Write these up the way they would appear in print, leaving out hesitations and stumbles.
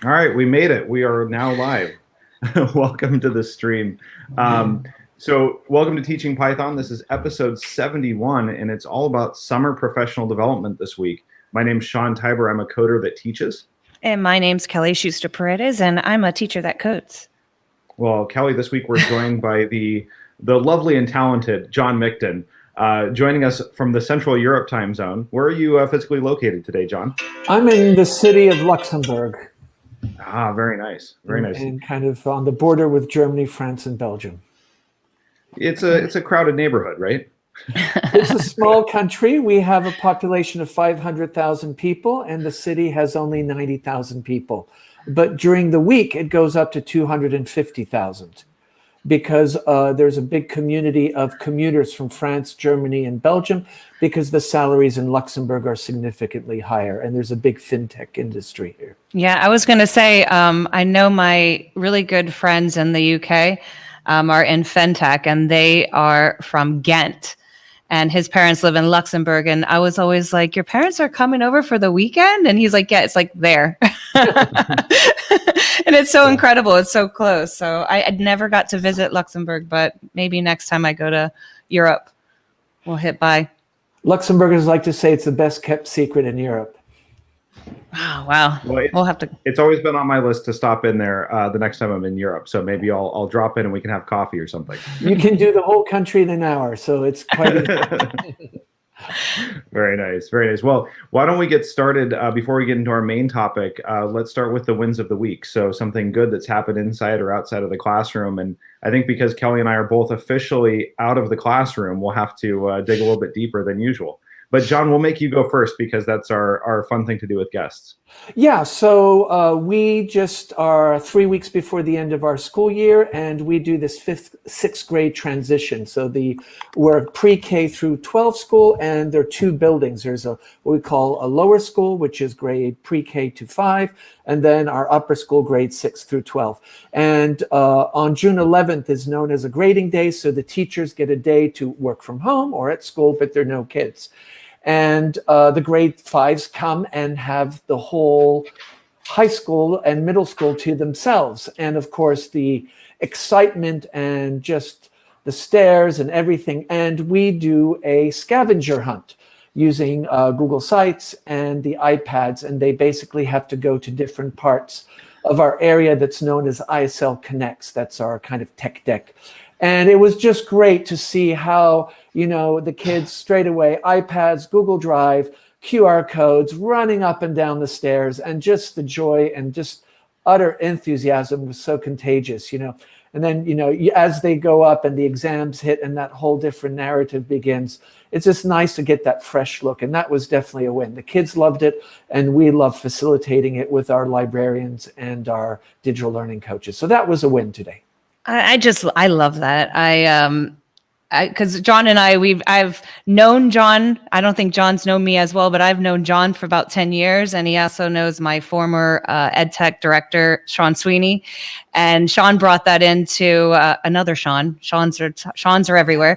All right, we made it. We are now live. Welcome to the stream. Welcome to Teaching Python. This is episode 71, and it's all about summer professional development this week. My name's Sean Tiber. I'm a coder that teaches. And my name's Kelly Schuster-Paredes, and I'm a teacher that codes. Well, Kelly, this week we're joined by the lovely and talented John Mikton, joining us from the Central Europe time zone. Where are you physically located today, John? I'm in the city of Luxembourg. Ah, very nice. Very nice. And kind of on the border with Germany, France, and Belgium. It's a crowded neighborhood, right? It's a small country. We have a population of 500,000 people, and the city has only 90,000 people. But during the week, it goes up to 250,000 because there's a big community of commuters from France, Germany, and Belgium, because the salaries in Luxembourg are significantly higher, and there's a big fintech industry here. Yeah, I was going to say, I know my really good friends in the UK are in fintech, and they are from Ghent. And his parents live in Luxembourg. And I was always like, your parents are coming over for the weekend? And he's like, yeah, it's like there. And it's so incredible. It's so close. So I never got to visit Luxembourg, but maybe next time I go to Europe, we'll hit by. Luxembourgers like to say it's the best kept secret in Europe. Oh, wow. Well, we'll have to. It's always been on my list to stop in there the next time I'm in Europe. So maybe I'll drop in and we can have coffee or something. You can do the whole country in an hour, so it's quite. Very nice, very nice. Well, why don't we get started before we get into our main topic? Let's start with the wins of the week. So something good that's happened inside or outside of the classroom. And I think because Kelly and I are both officially out of the classroom, we'll have to dig a little bit deeper than usual. But John, we'll make you go first because that's our fun thing to do with guests. Yeah, so we just are 3 weeks before the end of our school year, and we do this sixth grade transition. So we're pre-K through 12 school, and there are two buildings. There's what we call a lower school, which is grade pre-K to 5, and then our upper school, grade 6 through 12. And on June 11th is known as a grading day, so the teachers get a day to work from home or at school, but there are no kids. And the grade 5s come and have the whole high school and middle school to themselves. And of course, the excitement and just the stares and everything. And we do a scavenger hunt using Google Sites and the iPads. And they basically have to go to different parts of our area that's known as ISL Connects. That's our kind of tech deck. And it was just great to see how, the kids straight away, iPads, Google Drive, QR codes, running up and down the stairs, and just the joy and just utter enthusiasm was so contagious, And then, as they go up and the exams hit and that whole different narrative begins, it's just nice to get that fresh look. And that was definitely a win. The kids loved it, and we love facilitating it with our librarians and our digital learning coaches. So that was a win today. I love that. Because John and I've known John. I don't think John's known me as well, but I've known John for about 10 years. And he also knows my former ed tech director, Sean Sweeney. And Sean brought that into another Sean. Sean's are everywhere.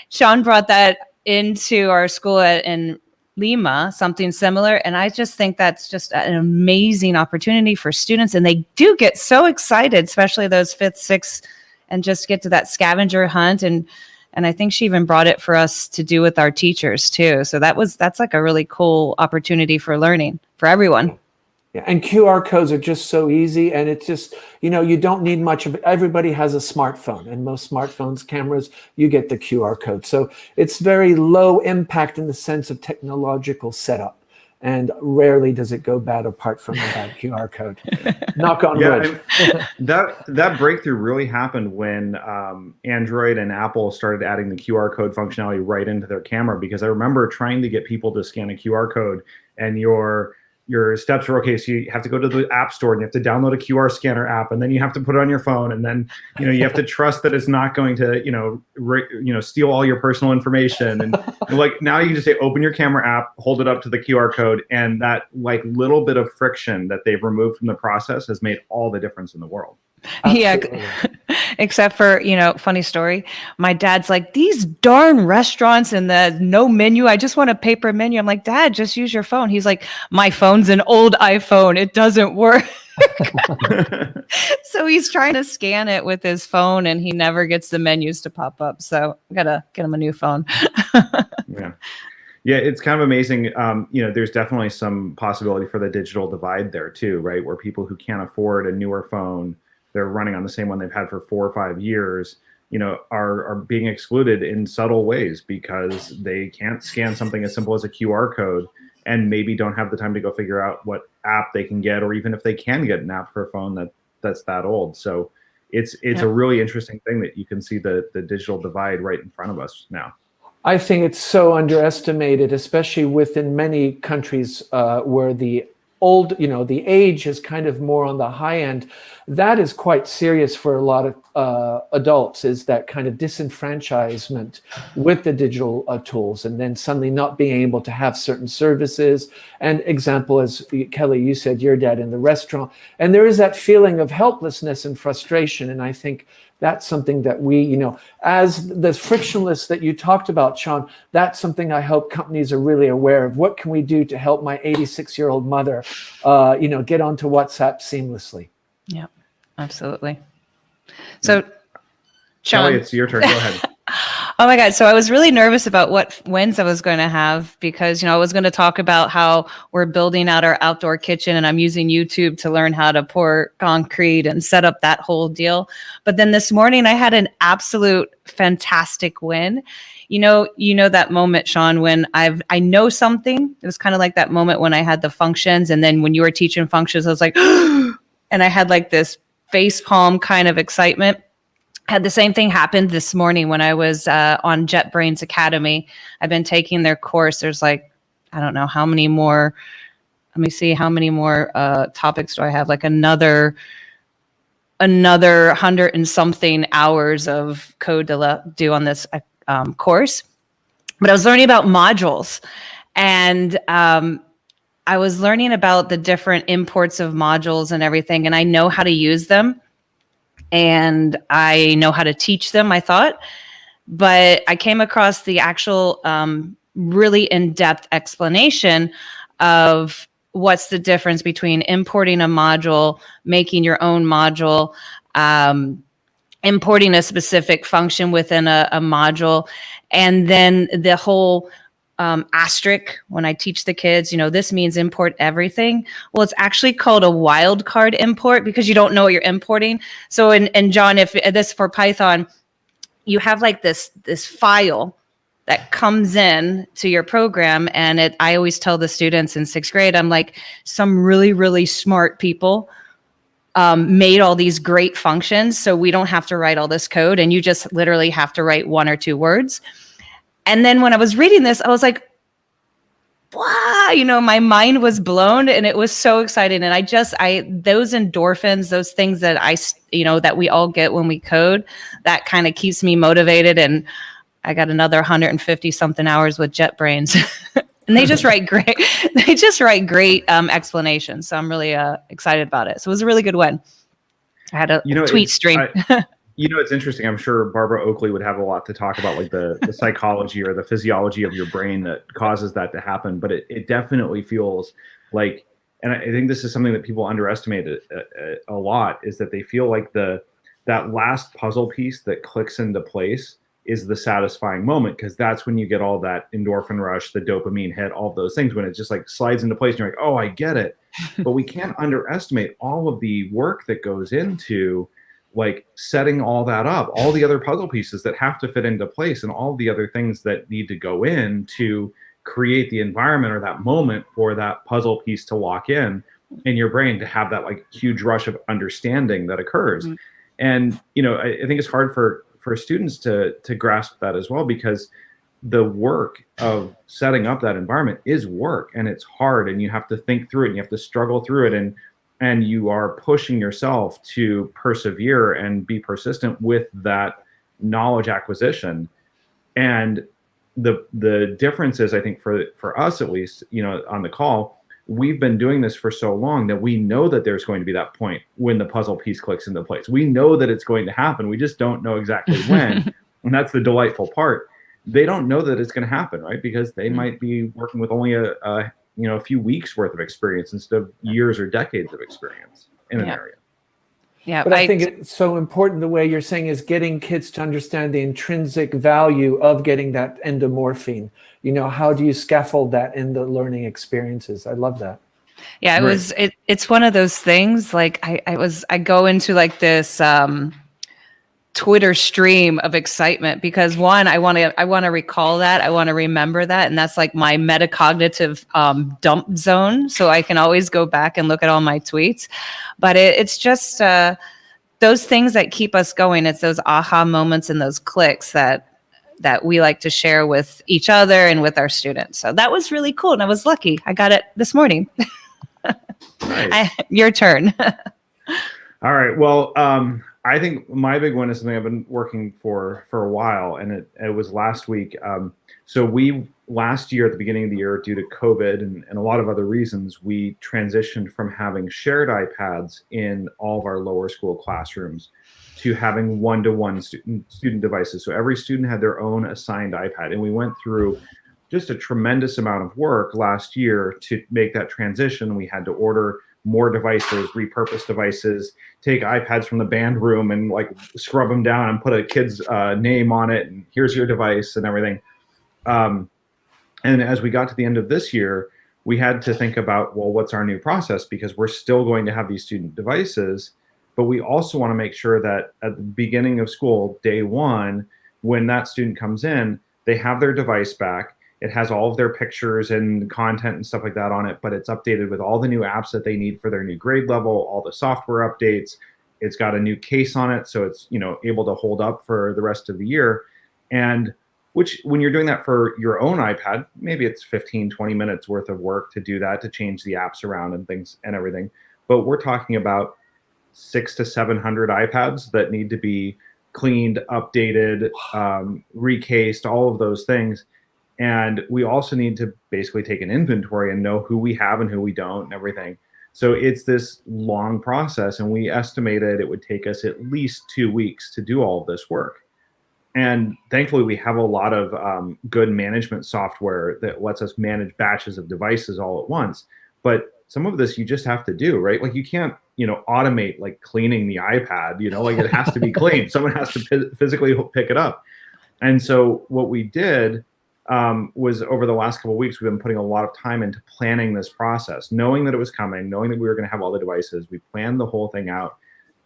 Sean brought that into our school in Lima, something similar. And I just think that's just an amazing opportunity for students. And they do get so excited, especially those 5th, 6th, and just get to that scavenger hunt. And I think she even brought it for us to do with our teachers too. So that's like a really cool opportunity for learning for everyone. Yeah, and QR codes are just so easy, and it's just, you don't need much of it. Everybody has a smartphone, and most smartphones, cameras, you get the QR code. So it's very low impact in the sense of technological setup, and rarely does it go bad apart from a bad QR code. Knock on wood. That breakthrough really happened when Android and Apple started adding the QR code functionality right into their camera, because I remember trying to get people to scan a QR code, and your steps are okay. So you have to go to the app store and you have to download a QR scanner app, and then you have to put it on your phone, and then you have to trust that it's not going to steal all your personal information. And like now you can just say open your camera app, hold it up to the QR code, and that like little bit of friction that they've removed from the process has made all the difference in the world. Yeah, Absolutely. except for, funny story. My dad's like, these darn restaurants and the no menu. I just want a paper menu. I'm like, Dad, just use your phone. He's like, my phone's an old iPhone. It doesn't work. So he's trying to scan it with his phone and he never gets the menus to pop up. So I gotta get him a new phone. Yeah. Yeah, it's kind of amazing. There's definitely some possibility for the digital divide there too, right? Where people who can't afford a newer phone, they're running on the same one they've had for 4 or 5 years, are being excluded in subtle ways because they can't scan something as simple as a QR code and maybe don't have the time to go figure out what app they can get, or even if they can get an app for a phone that's that old. So it's a really interesting thing that you can see the digital divide right in front of us now. I think it's so underestimated, especially within many countries where the the age is kind of more on the high end. That is quite serious for a lot of adults, is that kind of disenfranchisement with the digital tools, and then suddenly not being able to have certain services. And example, as Kelly, you said, your dad in the restaurant, and there is that feeling of helplessness and frustration. And I think that's something that we, as the frictionless that you talked about, Sean, that's something I hope companies are really aware of. What can we do to help my 86-year-old mother, get onto WhatsApp seamlessly? Yeah, absolutely. So, Sean, Kelly, it's your turn. Go ahead. Oh my God. So I was really nervous about what wins I was going to have because, I was going to talk about how we're building out our outdoor kitchen and I'm using YouTube to learn how to pour concrete and set up that whole deal. But then this morning I had an absolute fantastic win. You know that moment, Sean, when I know something. It was kind of like that moment when I had the functions, and then when you were teaching functions, I was like, and I had like this face palm kind of excitement. Had the same thing happen this morning when I was on JetBrains Academy. I've been taking their course. There's like, I don't know how many more. Let me see how many more topics do I have? Like another 100 and something hours of code to do on this course. But I was learning about modules, and I was learning about the different imports of modules and everything, and I know how to use them. And I know how to teach them, I thought, but I came across the actual really in-depth explanation of what's the difference between importing a module, making your own module, importing a specific function within a module, and then the whole asterisk when I teach the kids, this means import everything. Well, it's actually called a wildcard import because you don't know what you're importing. So, and John, if this for Python, you have like this file that comes in to your program, and I always tell the students in 6th grade, I'm like, some really, really smart people made all these great functions, so we don't have to write all this code, and you just literally have to write 1 or 2 words. And then when I was reading this, I was like, wow, my mind was blown, and it was so exciting. And those endorphins, those things that that we all get when we code, that kind of keeps me motivated. And I got another 150 something hours with JetBrains and they just write great explanations. So I'm really excited about it. So it was a really good one. I had a tweet stream. It's interesting. I'm sure Barbara Oakley would have a lot to talk about, like the psychology or the physiology of your brain that causes that to happen. But it definitely feels like, and I think this is something that people underestimate a lot, is that they feel like that last puzzle piece that clicks into place is the satisfying moment, because that's when you get all that endorphin rush, the dopamine hit, all of those things, when it just like slides into place and you're like, oh, I get it. But we can't underestimate all of the work that goes into like setting all that up, all the other puzzle pieces that have to fit into place, and all the other things that need to go in to create the environment or that moment for that puzzle piece to lock in your brain, to have that like huge rush of understanding that occurs. Mm-hmm. And, I think it's hard for students to grasp that as well, because the work of setting up that environment is work, and it's hard, and you have to think through it, and you have to struggle through it, and you are pushing yourself to persevere and be persistent with that knowledge acquisition. And the difference is, I think for us at least, on the call, we've been doing this for so long that we know that there's going to be that point when the puzzle piece clicks into place. We know that it's going to happen. We just don't know exactly when. And that's the delightful part. They don't know that it's going to happen, right? Because they might be working with only a few weeks worth of experience instead of years or decades of experience in an area. Yeah, but I think it's so important, the way you're saying, is getting kids to understand the intrinsic value of getting that endomorphine. How do you scaffold that in the learning experiences? I love that. Yeah, it's one of those things, like I go into like this Twitter stream of excitement because one, I want to recall that, I want to remember that, and that's like my metacognitive dump zone, so I can always go back and look at all my tweets. But it's just those things that keep us going. It's those aha moments and those clicks that we like to share with each other and with our students. So that was really cool, and I was lucky I got it this morning. Nice. Your turn. All right. Well, I think my big one is something I've been working for a while, and it was last week. So we last year at the beginning of the year, due to COVID and a lot of other reasons, we transitioned from having shared iPads in all of our lower school classrooms to having one-to-one student devices. So every student had their own assigned iPad, and we went through just a tremendous amount of work last year to make that transition. We had to order more devices, repurpose devices, take iPads from the band room and like scrub them down and put a kid's name on it, and here's your device and everything. And as we got to the end of this year, we had to think about, well, what's our new process? Because we're still going to have these student devices, but we also want to make sure that at the beginning of school, day one, when that student comes in, they have their device back. It has all of their pictures and content and stuff like that on it, but it's updated with all the new apps that they need for their new grade level, all the software updates. It's got a new case on it, so it's able to hold up for the rest of the year. And which, when you're doing that for your own iPad, maybe it's 15, 20 minutes worth of work to do that, to change the apps around and things and everything. But we're talking about 600 to 700 iPads that need to be cleaned, updated, recased, all of those things. And we also need to basically take an inventory and know who we have and who we don't and everything. So it's this long process, and we estimated it would take us at least 2 weeks to do all of this work. And thankfully, we have a lot of good management software that lets us manage batches of devices all at once. But some of this you just have to do, right? Like you can't, automate like cleaning the iPad, like it has to be cleaned. Someone has to physically pick it up. And so what we did was, over the last couple of weeks, we've been putting a lot of time into planning this process, knowing that it was coming, knowing that we were going to have all the devices. We planned the whole thing out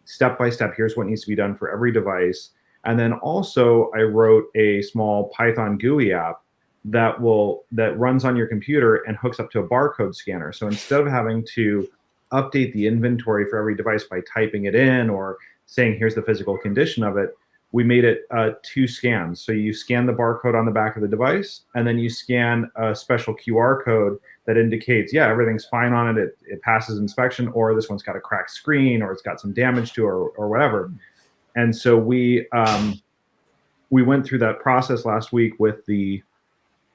step by step. Here's what needs to be done for every device. And then also I wrote a small Python GUI app that runs on your computer and hooks up to a barcode scanner. So instead of having to update the inventory for every device by typing it in or saying, here's the physical condition of it, we made it 2 scans. So you scan the barcode on the back of the device, and then you scan a special QR code that indicates, yeah, everything's fine on it. It passes inspection, or this one's got a cracked screen, or it's got some damage to it, or whatever. And so we went through that process last week with I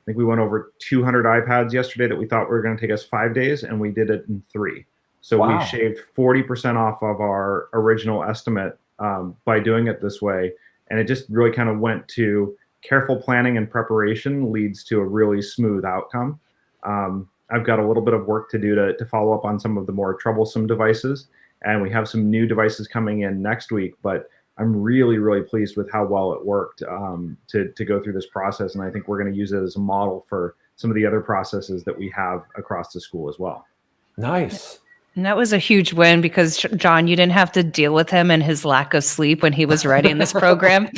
think we went over 200 iPads yesterday that we thought were going to take us 5 days, and we did it in 3. So wow. We shaved 40% off of our original estimate by doing it this way. And it just really kind of went to careful planning and preparation leads to a really smooth outcome. I've got a little bit of work to do to follow up on some of the more troublesome devices. And we have some new devices coming in next week, but I'm really, really pleased with how well it worked to go through this process. And I think we're going to use it as a model for some of the other processes that we have across the school as well. Nice. And that was a huge win because, John, you didn't have to deal with him and his lack of sleep when he was writing this program.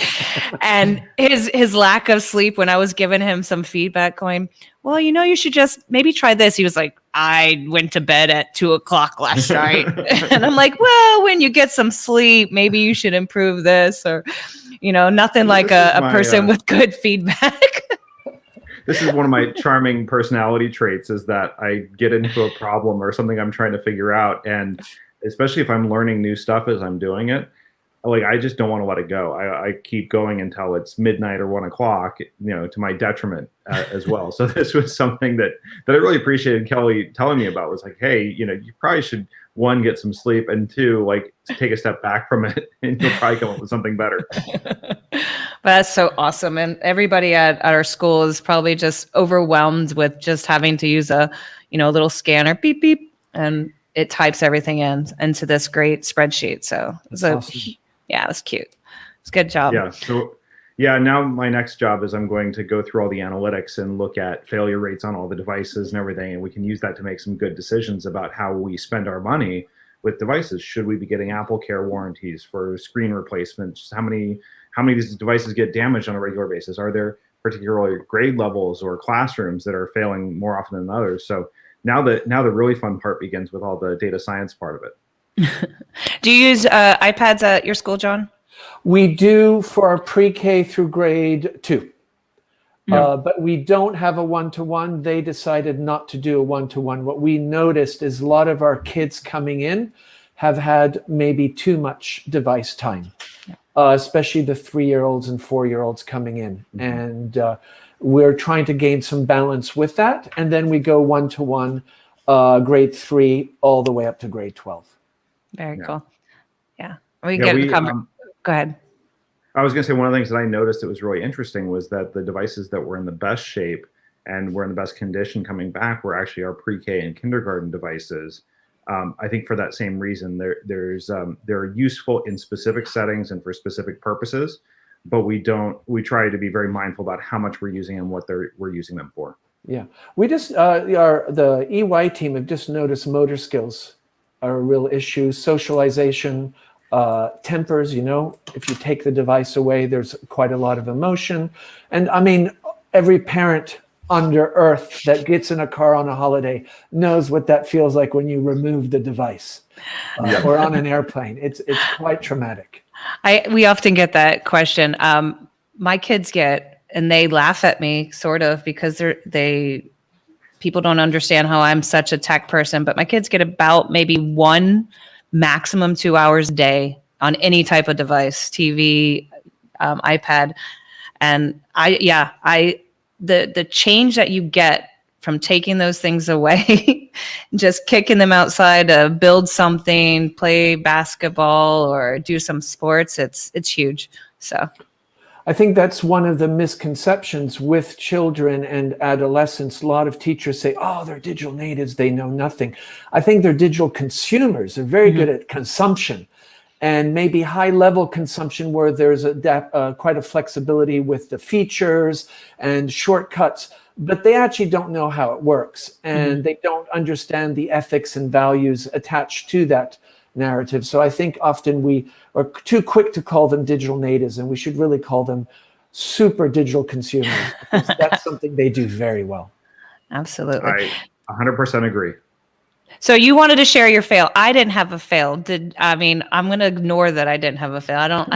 And his lack of sleep when I was giving him some feedback going, well, you should just maybe try this. He was like, I went to bed at 2:00 last night. And I'm like, well, when you get some sleep, maybe you should improve this, or, nothing like a person with good feedback. This is one of my charming personality traits, is that I get into a problem or something I'm trying to figure out. And especially if I'm learning new stuff as I'm doing it, like, I just don't want to let it go. I keep going until it's midnight or 1 o'clock, to my detriment as well. So this was something that I really appreciated Kelly telling me about. Was like, hey, you probably should, one, get some sleep, and two, like, take a step back from it, and you'll probably come up with something better. That's so awesome. And everybody at our school is probably just overwhelmed with just having to use a, little scanner, beep, beep, and it types everything into this great spreadsheet. So Awesome. yeah, it was cute. It's a good job. Yeah. So now my next job is I'm going to go through all the analytics and look at failure rates on all the devices and everything. And we can use that to make some good decisions about how we spend our money with devices. Should we be getting Apple Care warranties for screen replacements? How many of these devices get damaged on a regular basis? Are there particular grade levels or classrooms that are failing more often than others? So now the really fun part begins with all the data science part of it. Do you use iPads at your school, John? We do for our pre-K through grade 2. Yeah. But we don't have a one-to-one. They decided not to do a one-to-one. What we noticed is a lot of our kids coming in have had maybe too much device time, especially the 3-year-olds and 4-year-olds coming in. Mm-hmm. And we're trying to gain some balance with that. And then we go one-to-one, grade 3, all the way up to grade 12. Very cool. Yeah. Go ahead. I was going to say, one of the things that I noticed that was really interesting was that the devices that were in the best shape and were in the best condition coming back were actually our pre-K and kindergarten devices. I think for that same reason, they're useful in specific settings and for specific purposes, but we try to be very mindful about how much we're using and what we're using them for. Yeah, we just the EY team have just noticed motor skills are a real issue, socialization, tempers. If you take the device away, there's quite a lot of emotion, and I mean, every parent under earth that gets in a car on a holiday knows what that feels like when you remove the device, or on an airplane. It's quite traumatic. We often get that question. My kids and they laugh at me sort of because people don't understand how I'm such a tech person, but my kids get about maybe 1, maximum 2 hours a day on any type of device, TV, iPad. And the change that you get from taking those things away, just kicking them outside to build something, play basketball or do some sports, it's huge. So I think that's one of the misconceptions with children and adolescents. A lot of teachers say, oh, they're digital natives, they know nothing. I think they're digital consumers. They're very good at consumption, and maybe high-level consumption where there's quite a flexibility with the features and shortcuts, but they actually don't know how it works, and they don't understand the ethics and values attached to that narrative. So I think often we are too quick to call them digital natives, and we should really call them super digital consumers, because that's something they do very well. Absolutely. I 100% agree. So you wanted to share your fail. I didn't have a fail. I'm going to ignore that I didn't have a fail.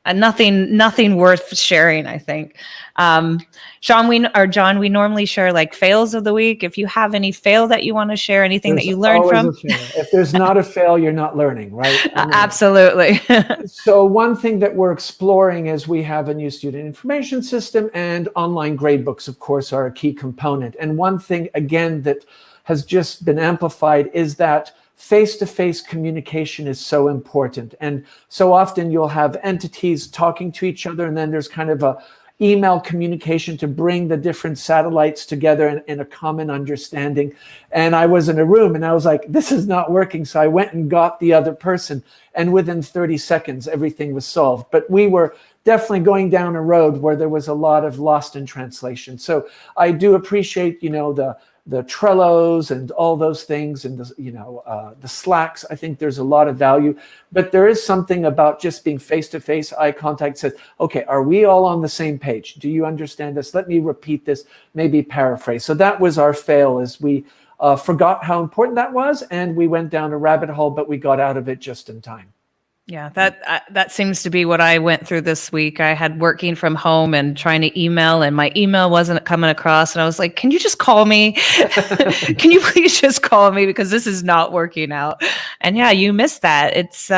Nothing worth sharing, I think. John, we normally share like fails of the week. If you have any fail that you want to share, anything that you learned from. If there's not a fail, you're not learning, right? Absolutely. So one thing that we're exploring is we have a new student information system, and online gradebooks, of course, are a key component. And one thing, again, that has just been amplified is that face-to-face communication is so important. And so often you'll have entities talking to each other, and then there's kind of a email communication to bring the different satellites together in a common understanding. And I was in a room and I was like, this is not working. So I went and got the other person, and within 30 seconds, everything was solved. But we were definitely going down a road where there was a lot of lost in translation. So I do appreciate, the Trellos and all those things, and the Slacks. I think there's a lot of value, but there is something about just being face-to-face, eye contact. Says, okay, are we all on the same page? Do you understand this? Let me repeat this, maybe paraphrase. So that was our fail, is we forgot how important that was, and we went down a rabbit hole, but we got out of it just in time. Yeah, that seems to be what I went through this week. I had working from home and trying to email, and my email wasn't coming across. And I was like, can you just call me? Can you please just call me? Because this is not working out. And yeah, you missed that. It's,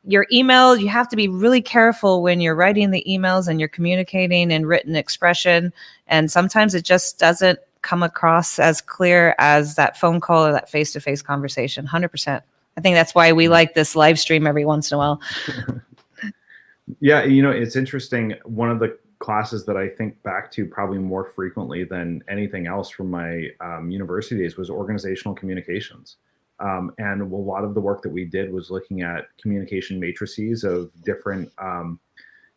your email, you have to be really careful when you're writing the emails and you're communicating in written expression. And sometimes it just doesn't come across as clear as that phone call or that face-to-face conversation. 100%. I think that's why we like this live stream every once in a while. Yeah, you know, it's interesting. One of the classes that I think back to probably more frequently than anything else from my university days was organizational communications. And a lot of the work that we did was looking at communication matrices of different,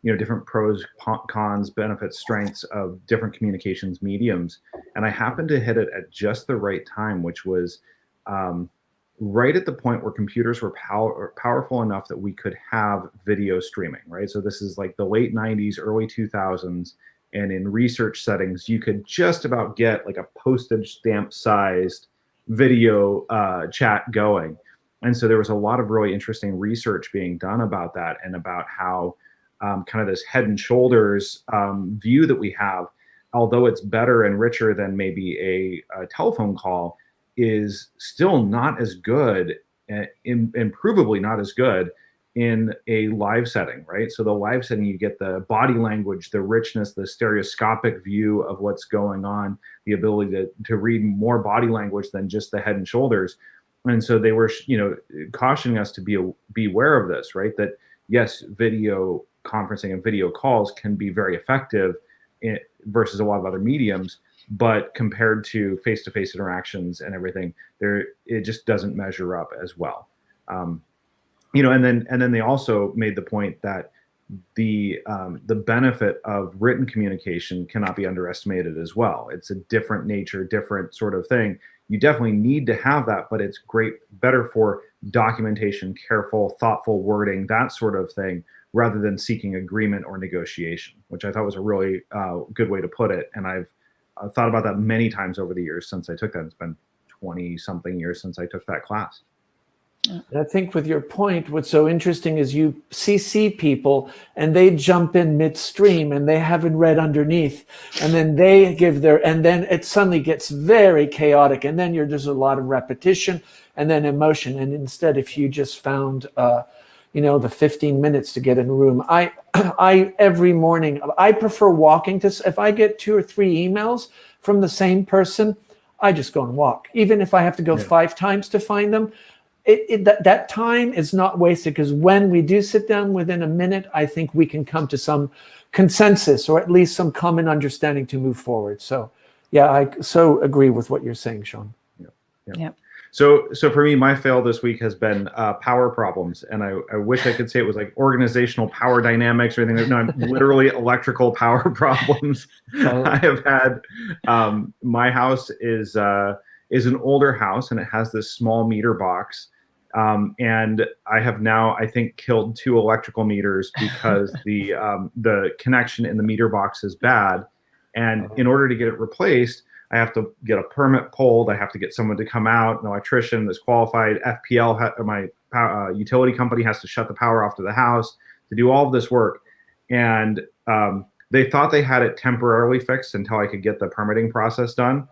different pros, cons, benefits, strengths of different communications mediums. And I happened to hit it at just the right time, which was right at the point where computers were powerful enough that we could have video streaming, right? So this is like the late 90s, early 2000s. And in research settings, you could just about get like a postage stamp sized video chat going. And so there was a lot of really interesting research being done about that and about how kind of this head and shoulders view that we have, although it's better and richer than maybe a telephone call, is still not as good, improvably not as good in a live setting, right? So the live setting, you get the body language, the richness, the stereoscopic view of what's going on, the ability to read more body language than just the head and shoulders. And so they were, cautioning us to be aware of this, right? That yes, video conferencing and video calls can be very effective versus a lot of other mediums, but compared to face-to-face interactions and everything, it just doesn't measure up as well. And then they also made the point that the benefit of written communication cannot be underestimated as well. It's a different nature, different sort of thing. You definitely need to have that, but it's better for documentation, careful, thoughtful wording, that sort of thing, rather than seeking agreement or negotiation, which I thought was a really good way to put it. And I've thought about that many times over the years since I took that. It's been 20 something years since I took that class. I think with your point, what's so interesting is you CC people and they jump in midstream and they haven't read underneath, and then they give and then it suddenly gets very chaotic, and then there's a lot of repetition and then emotion. And instead, if you just found, the 15 minutes to get in a room, I every morning, I prefer walking if I get 2 or 3 emails from the same person, I just go and walk, even if I have to go 5 times to find them. That time is not wasted, because when we do sit down within a minute, I think we can come to some consensus or at least some common understanding to move forward. So, yeah, I so agree with what you're saying, Sean. Yeah. So for me, my fail this week has been power problems, and I wish I could say it was like organizational power dynamics or anything. No, I'm literally electrical power problems. I have had my house is an older house, and it has this small meter box. And I have now, I think, killed 2 electrical meters because the connection in the meter box is bad. And in order to get it replaced, I have to get a permit pulled. I have to get someone to come out, an electrician that's qualified. FPL, my utility company, has to shut the power off to the house to do all of this work. And they thought they had it temporarily fixed until I could get the permitting process done.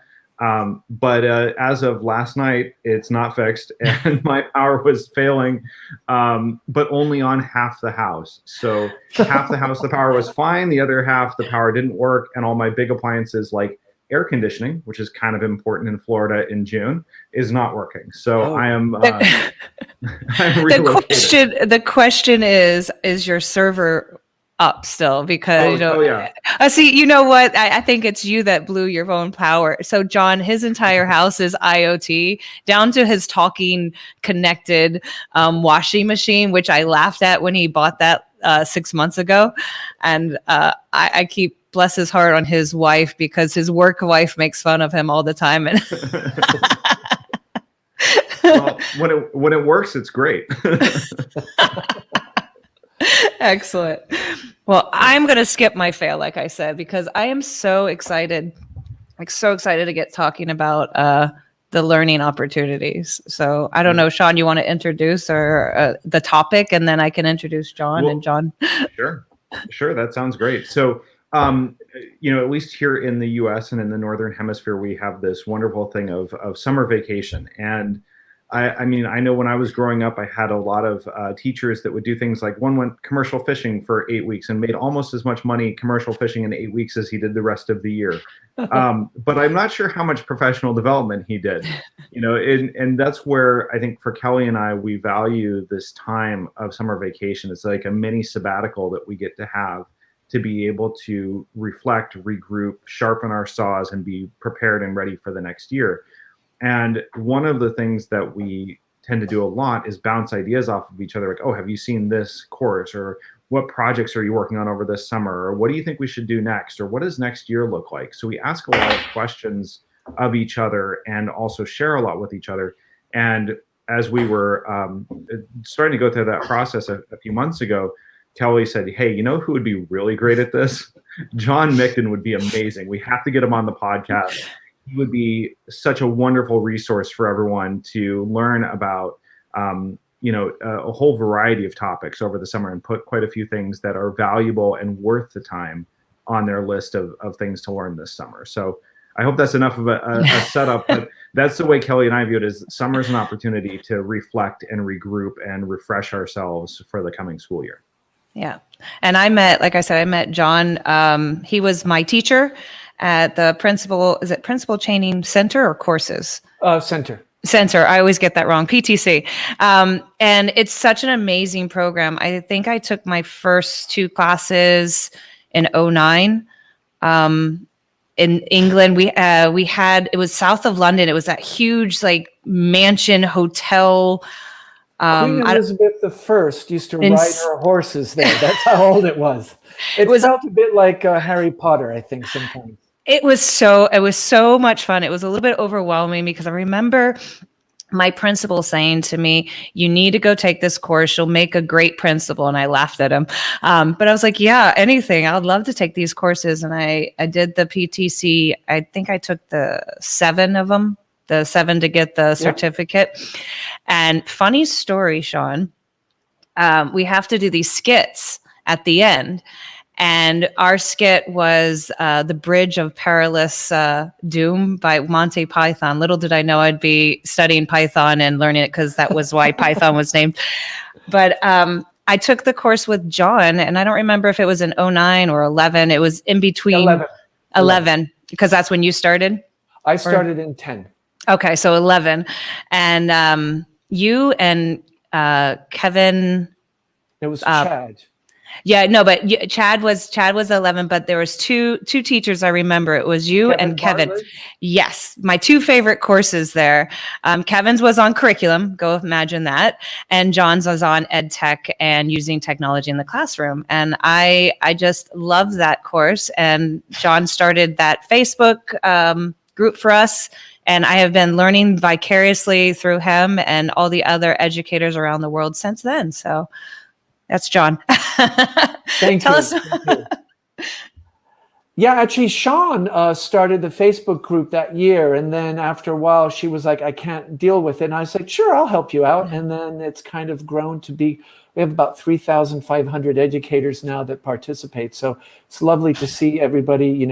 But as of last night, it's not fixed, and my power was failing, but only on half the house. So half the house, the power was fine. The other half, the power didn't work. And all my big appliances like air conditioning, which is kind of important in Florida in June, is not working. So I am I'm relocated. The question is your server up still? Because see, you know what, I think it's you that blew your own power. So John, his entire house is IoT, down to his talking connected washing machine, which I laughed at when he bought that 6 months ago. And I keep, bless his heart, on his wife, because his work wife makes fun of him all the time. And well, when it works, it's great. Excellent. Well, I'm going to skip my fail, like I said, because I am so excited to get talking about the learning opportunities. So I don't know, Sean, you want to introduce the topic, and then I can introduce John and John. Sure. That sounds great. So, at least here in the US and in the Northern Hemisphere, we have this wonderful thing of summer vacation. And I mean, I know when I was growing up, I had a lot of teachers that would do things like one went commercial fishing for 8 weeks and made almost as much money commercial fishing in 8 weeks as he did the rest of the year. But I'm not sure how much professional development he did, and that's where I think for Kelly and I, we value this time of summer vacation. It's like a mini sabbatical that we get to have to be able to reflect, regroup, sharpen our saws, and be prepared and ready for the next year. And one of the things that we tend to do a lot is bounce ideas off of each other. Like, oh, have you seen this course? Or what projects are you working on over this summer? Or what do you think we should do next? Or what does next year look like? So we ask a lot of questions of each other and also share a lot with each other. And as we were starting to go through that process a few months ago, Kelly said, hey, you know who would be really great at this? John Mikton would be amazing. We have to get him on the podcast. He would be such a wonderful resource for everyone to learn about, a whole variety of topics over the summer and put quite a few things that are valuable and worth the time on their list of things to learn this summer. So I hope that's enough of a setup, but that's the way Kelly and I view it, is summer is an opportunity to reflect and regroup and refresh ourselves for the coming school year. Yeah. And I met John. He was my teacher at the Principal Training Center or courses? Center. I always get that wrong. PTC. And it's such an amazing program. I think I took my first 2 classes in 2009. In England, we had, it was south of London. It was that huge mansion hotel. Queen Elizabeth I used to ride her horses there. That's how old it was. It felt a bit like Harry Potter, I think, sometimes. It was so much fun. It was a little bit overwhelming because I remember my principal saying to me, you need to go take this course. You'll make a great principal. And I laughed at him. But I was like, yeah, anything. I would love to take these courses. And I did the PTC. I think I took the 7 of them. The 7 to get the certificate. Yep. And funny story, Sean, we have to do these skits at the end. And our skit was The Bridge of Perilous Doom by Monty Python. Little did I know I'd be studying Python and learning it, because that was why Python was named. But I took the course with John, and I don't remember if it was in 2009 or 2011. It was in between 11, because that's when you started? I started in 10. Okay, so 11. And you and Kevin. It was Chad. Yeah, no, but Chad was 11, but there was two teachers I remember. It was you and Kevin. Bartlett? Yes, my 2 favorite courses there. Kevin's was on curriculum. Go imagine that. And John's was on ed tech and using technology in the classroom. And I just love that course. And John started that Facebook group for us. And I have been learning vicariously through him and all the other educators around the world since then. So that's John. Thank you. Yeah, actually, Sean started the Facebook group that year. And then after a while, she was like, I can't deal with it. And I said, sure, I'll help you out. And then it's kind of grown to be, we have about 3,500 educators now that participate. So it's lovely to see everybody,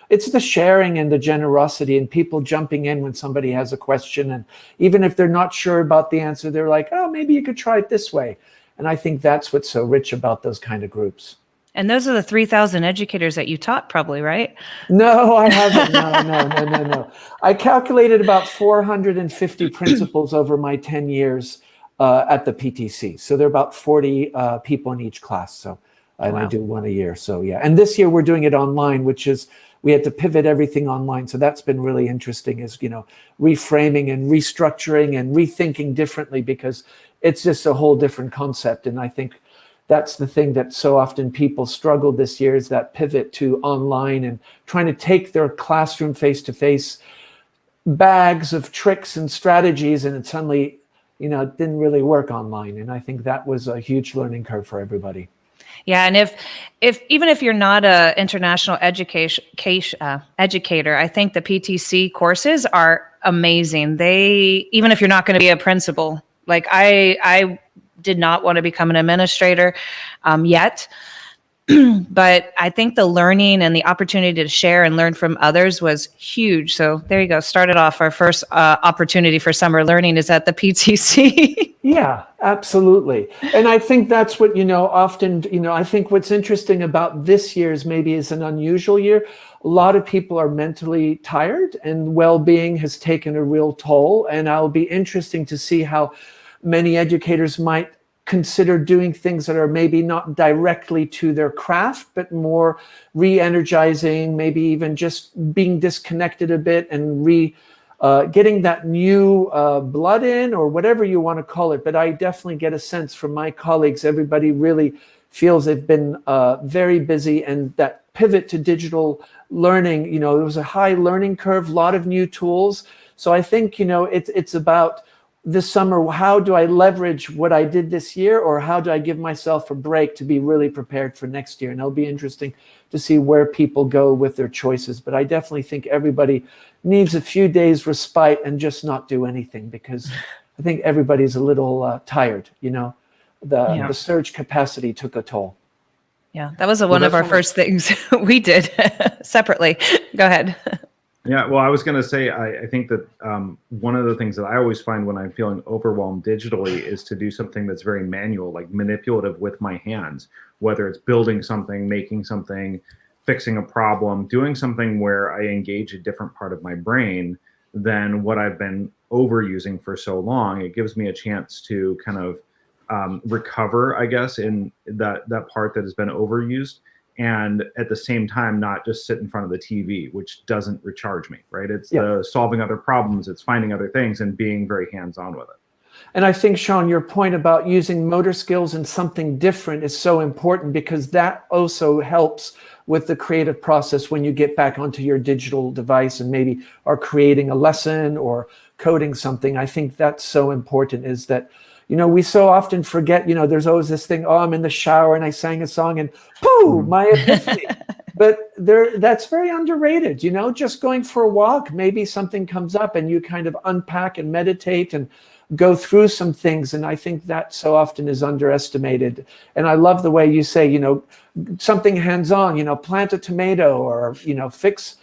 it's the sharing and the generosity and people jumping in when somebody has a question. And even if they're not sure about the answer, they're like, oh, maybe you could try it this way. And I think that's what's so rich about those kind of groups. And those are the 3,000 educators that you taught probably, right? No, I haven't. No. I calculated about 450 principals over my 10 years at the PTC. So there are about 40 people in each class. So, and wow. I do one a year. So yeah. And this year we're doing it online, which is, we had to pivot everything online. So that's been really interesting, is, reframing and restructuring and rethinking differently, because it's just a whole different concept. And I think that's the thing that so often people struggle this year, is that pivot to online and trying to take their classroom face-to-face bags of tricks and strategies, and it suddenly, it didn't really work online. And I think that was a huge learning curve for everybody. Yeah, and if even if you're not a international educator, I think the PTC courses are amazing. Even if you're not going to be a principal, like I did not want to become an administrator yet. But I think the learning and the opportunity to share and learn from others was huge. So there you go. Started off our first opportunity for summer learning is at the PTC. Yeah, absolutely. And I think that's what, often, I think what's interesting about this year's maybe is an unusual year. A lot of people are mentally tired and well-being has taken a real toll. And it'll be interesting to see how many educators might consider doing things that are maybe not directly to their craft, but more re-energizing, maybe even just being disconnected a bit and getting that new blood in, or whatever you want to call it. But I definitely get a sense from my colleagues, everybody really feels they've been very busy, and that pivot to digital learning, there was a high learning curve, a lot of new tools. So I think, it's about this summer, how do I leverage what I did this year, or how do I give myself a break to be really prepared for next year? And it'll be interesting to see where people go with their choices. But I definitely think everybody needs a few days respite and just not do anything, because I think everybody's a little tired. The surge capacity took a toll. Yeah, that was one of our first things we did separately. Go ahead. Yeah, well, I was going to say, I think that one of the things that I always find when I'm feeling overwhelmed digitally is to do something that's very manual, like manipulative with my hands, whether it's building something, making something, fixing a problem, doing something where I engage a different part of my brain than what I've been overusing for so long. It gives me a chance to kind of recover, I guess, in that part that has been overused. And at the same time, not just sit in front of the TV, which doesn't recharge me, right? It's solving other problems, it's finding other things and being very hands-on with it. And I think, Sean, your point about using motor skills in something different is so important, because that also helps with the creative process when you get back onto your digital device and maybe are creating a lesson or coding something. I think that's so important, is that we so often forget, there's always this thing, I'm in the shower and I sang a song and pooh, my epiphany. But that's very underrated, just going for a walk, maybe something comes up and you kind of unpack and meditate and go through some things. And I think that so often is underestimated. And I love the way you say, something hands-on, plant a tomato, or, fix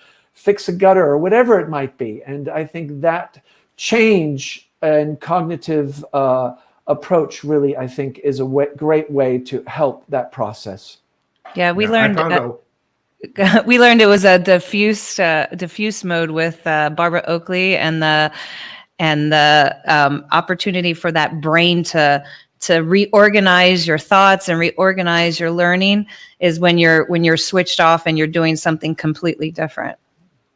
a gutter, or whatever it might be. And I think that change and cognitive approach really, I think, is a great way to help that process. Yeah, we learned it was a diffuse mode with Barbara Oakley, and the opportunity for that brain to reorganize your thoughts and reorganize your learning is when you're switched off and you're doing something completely different.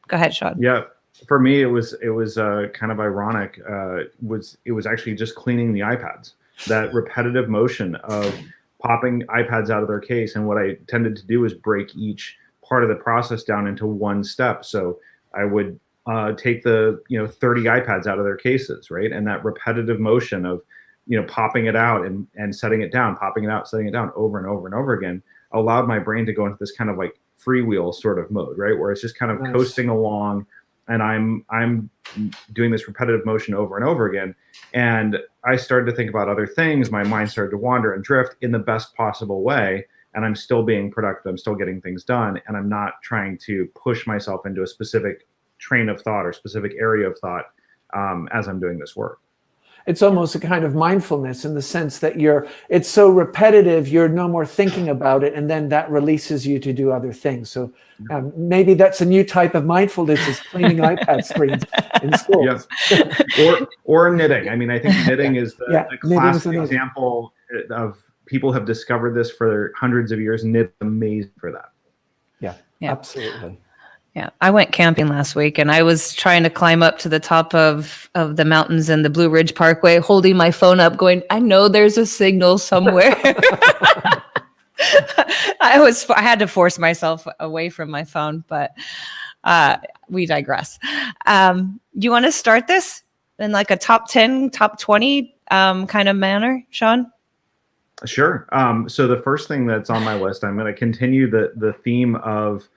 Go ahead, Sean. Yeah. For me, it was kind of ironic. It was actually just cleaning the iPads. That repetitive motion of popping iPads out of their case, and what I tended to do is break each part of the process down into one step. So I would take the 30 iPads out of their cases, right? And that repetitive motion of popping it out and setting it down, popping it out, setting it down over and over and over again allowed my brain to go into this kind of like freewheel sort of mode, right? Where it's just kind of coasting along. And I'm doing this repetitive motion over and over again. And I started to think about other things. My mind started to wander and drift in the best possible way. And I'm still being productive. I'm still getting things done. And I'm not trying to push myself into a specific train of thought or specific area of thought as I'm doing this work. It's almost a kind of mindfulness, in the sense that it's so repetitive, you're no more thinking about it, and then that releases you to do other things. So maybe that's a new type of mindfulness, is cleaning iPad screens in school. Yes. or knitting. I mean, I think knitting is the classic example of people have discovered this for hundreds of years, and it's amazing for that. Yeah, absolutely. Yeah, I went camping last week, and I was trying to climb up to the top of the mountains in the Blue Ridge Parkway, holding my phone up, going, I know there's a signal somewhere. I had to force myself away from my phone, but we digress. You want to start this in like a top 10, top 20 kind of manner, Sean? Sure. So the first thing that's on my list, I'm going to continue the theme of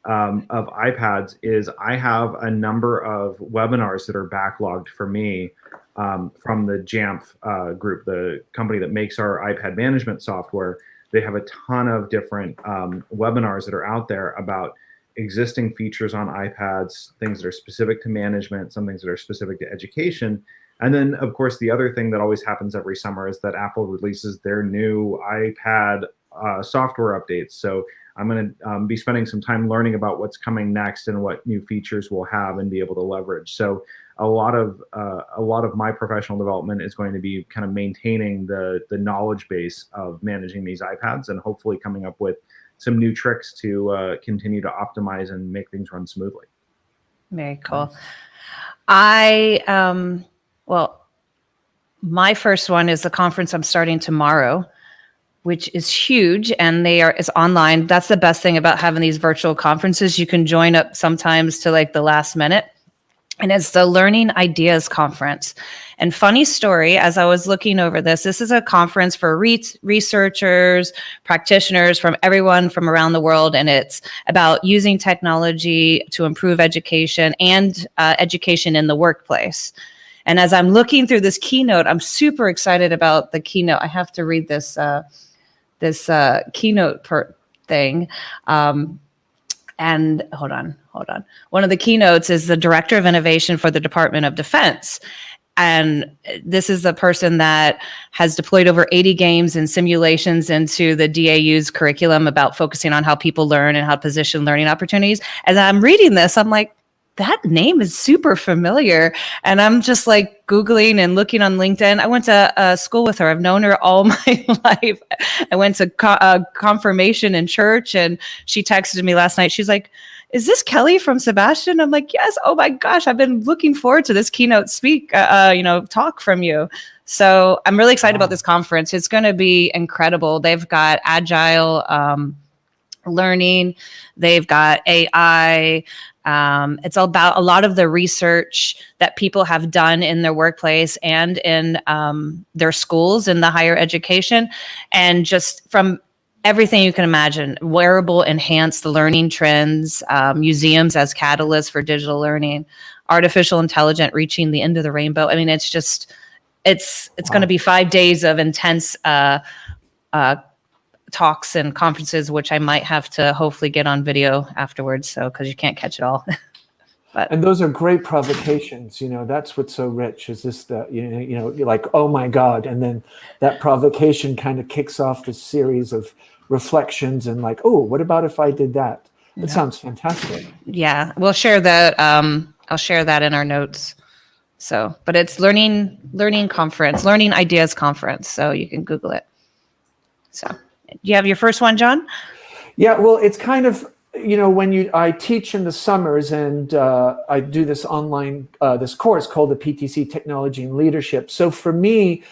iPads, is I have a number of webinars that are backlogged for me from the Jamf group, the company that makes our iPad management software. They have a ton of different webinars that are out there about existing features on iPads, things that are specific to management, some things that are specific to education. And then, of course, the other thing that always happens every summer is that Apple releases their new iPad software updates. So I'm going to be spending some time learning about what's coming next and what new features we'll have and be able to leverage. So a lot of my professional development is going to be kind of maintaining the knowledge base of managing these iPads and hopefully coming up with some new tricks to continue to optimize and make things run smoothly. Very cool. Well, my first one is the conference I'm starting tomorrow, which is huge, and it's online. That's the best thing about having these virtual conferences. You can join up sometimes to like the last minute. And it's the Learning Ideas Conference. And funny story, as I was looking over this is a conference for researchers, practitioners from everyone from around the world. And it's about using technology to improve education and education in the workplace. And as I'm looking through this keynote, I'm super excited about the keynote. I have to read this keynote thing. And hold on. One of the keynotes is the Director of Innovation for the Department of Defense. And this is the person that has deployed over 80 games and simulations into the DAU's curriculum about focusing on how people learn and how to position learning opportunities. As I'm reading this, I'm like, that name is super familiar. And I'm just like Googling and looking on LinkedIn. I went to school with her. I've known her all my life. I went to confirmation in church, and she texted me last night. She's like, is this Kelly from Sebastian? I'm like, yes. Oh my gosh. I've been looking forward to this keynote talk from you. So I'm really excited about this conference. It's going to be incredible. They've got Agile Learning. They've got AI. It's all about a lot of the research that people have done in their workplace and in their schools in the higher education, and just from everything you can imagine, wearable enhanced learning trends, museums as catalysts for digital learning, artificial intelligence reaching the end of the rainbow. I mean, it's going to be 5 days of intense talks and conferences, which I might have to hopefully get on video afterwards. So, because you can't catch it all. And those are great provocations. That's what's so rich is this, you're like, oh my God. And then that provocation kind of kicks off this series of reflections and like, oh, what about if I did that? That sounds fantastic. Yeah. We'll share that. I'll share that in our notes. So, but it's learning conference, Learning Ideas Conference. So you can Google it. So do you have your first one, John? Yeah, well, it's kind of, when I teach in the summers and I do this online, this course called the PTC Technology and Leadership. So for me,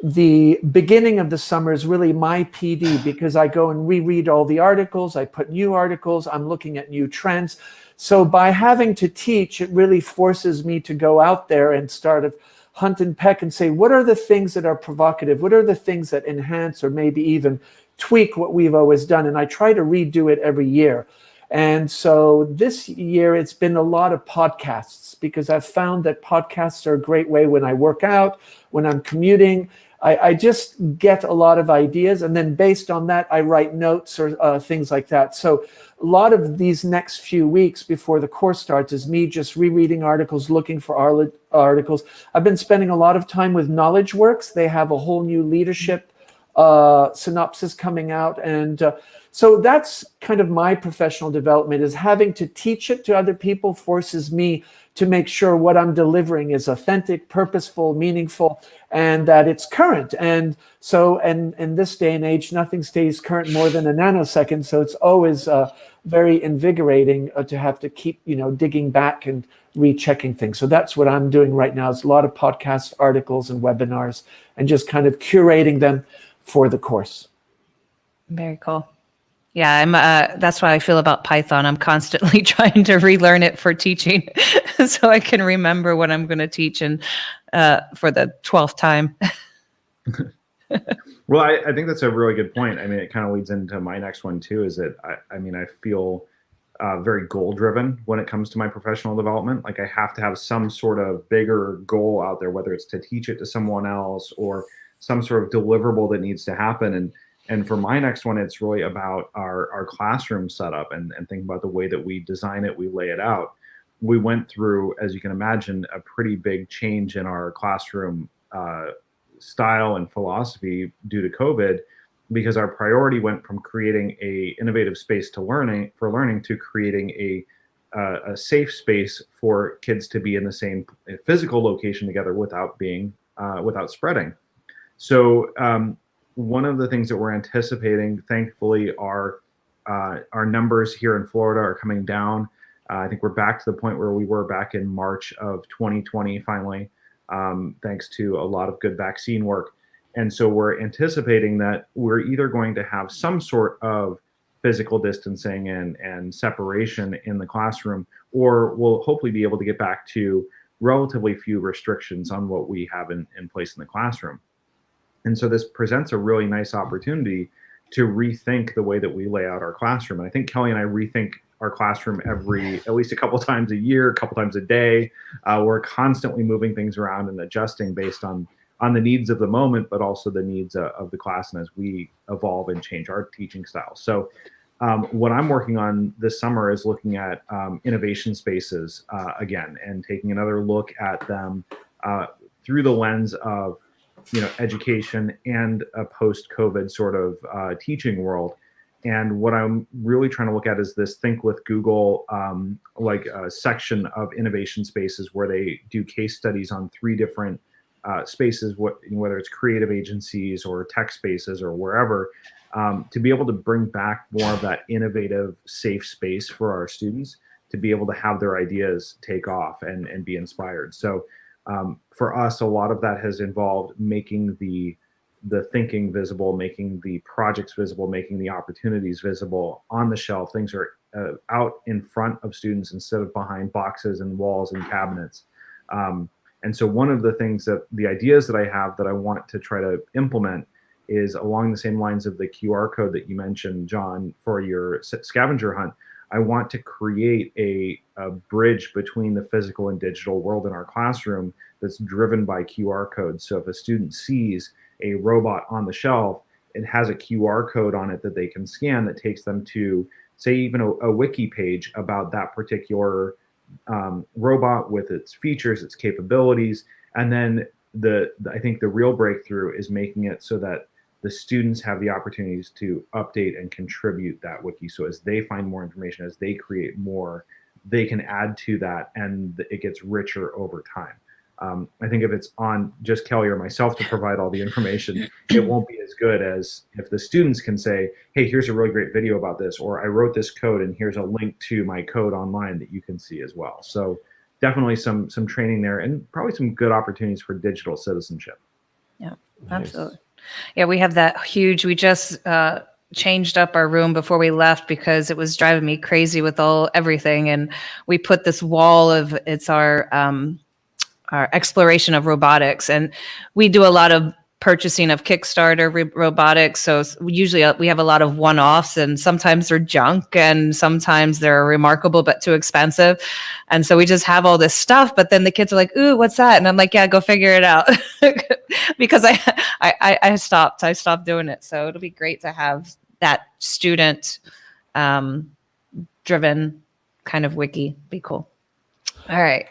the beginning of the summer is really my PD because I go and reread all the articles. I put new articles. I'm looking at new trends. So by having to teach, it really forces me to go out there and start to hunt and peck and say, what are the things that are provocative? What are the things that enhance or maybe even tweak what we've always done? And I try to redo it every year. And so this year, it's been a lot of podcasts because I've found that podcasts are a great way when I work out, when I'm commuting. I just get a lot of ideas. And then based on that, I write notes or things like that. So a lot of these next few weeks before the course starts is me just rereading articles, looking for articles. I've been spending a lot of time with Knowledge Works. They have a whole new leadership synopsis coming out. And so that's kind of my professional development, is having to teach it to other people forces me to make sure what I'm delivering is authentic, purposeful, meaningful, and that it's current. And so, and in this day and age, nothing stays current more than a nanosecond. So it's always very invigorating to have to keep, digging back and rechecking things. So that's what I'm doing right now, is a lot of podcasts, articles, and webinars, and just kind of curating them for the course. Very cool. Yeah, I'm. That's why I feel about Python. I'm constantly trying to relearn it for teaching, so I can remember what I'm going to teach and for the 12th time. Well, I think that's a really good point. I mean, it kind of leads into my next one too. Is that I feel very goal driven when it comes to my professional development. Like I have to have some sort of bigger goal out there, whether it's to teach it to someone else or some sort of deliverable that needs to happen. And for my next one, it's really about our classroom setup and thinking about the way that we design it, we lay it out. We went through, as you can imagine, a pretty big change in our classroom style and philosophy due to COVID, because our priority went from creating a innovative space to learning to creating a safe space for kids to be in the same physical location together without being without spreading. So one of the things that we're anticipating, thankfully, our numbers here in Florida are coming down. I think we're back to the point where we were back in March of 2020, finally, thanks to a lot of good vaccine work. And so we're anticipating that we're either going to have some sort of physical distancing and separation in the classroom, or we'll hopefully be able to get back to relatively few restrictions on what we have in place in the classroom. And so this presents a really nice opportunity to rethink the way that we lay out our classroom. And I think Kelly and I rethink our classroom at least a couple times a year, a couple times a day. We're constantly moving things around and adjusting based on the needs of the moment, but also the needs of the class and as we evolve and change our teaching style. So what I'm working on this summer is looking at innovation spaces again, and taking another look at them through the lens of education and a post-COVID sort of teaching world. And what I'm really trying to look at is this Think with Google, like a section of innovation spaces where they do case studies on 3 different spaces, whether it's creative agencies or tech spaces or wherever, to be able to bring back more of that innovative, safe space for our students to be able to have their ideas take off and be inspired. So for us, a lot of that has involved making the thinking visible, making the projects visible, making the opportunities visible on the shelf. Things are out in front of students instead of behind boxes and walls and cabinets. And so one of the things the ideas that I have that I want to try to implement is along the same lines of the QR code that you mentioned, John, for your scavenger hunt. I want to create a bridge between the physical and digital world in our classroom that's driven by QR codes. So if a student sees a robot on the shelf, it has a QR code on it that they can scan that takes them to, say, even a wiki page about that particular robot with its features, its capabilities. And then I think the real breakthrough is making it so that the students have the opportunities to update and contribute that wiki. So as they find more information, as they create more, they can add to that and it gets richer over time. I think if it's on just Kelly or myself to provide all the information, it won't be as good as if the students can say, hey, here's a really great video about this, or I wrote this code and here's a link to my code online that you can see as well. So definitely some training there and probably some good opportunities for digital citizenship. Yeah, absolutely. Yeah, we have that huge, we just changed up our room before we left because it was driving me crazy with everything. And we put this wall of, it's our exploration of robotics. And we do a lot of purchasing of Kickstarter robotics. So usually we have a lot of one-offs, and sometimes they're junk and sometimes they're remarkable but too expensive. And so we just have all this stuff, but then the kids are like, ooh, what's that? And I'm like, yeah, go figure it out. Because I stopped doing it. So it'll be great to have that student driven kind of wiki. Be cool. All right.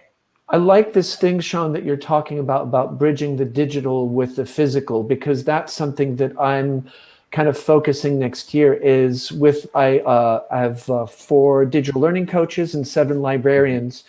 I like this thing, Sean, that you're talking about bridging the digital with the physical, because that's something that I'm kind of focusing next year is with, I have 4 digital learning coaches and 7 librarians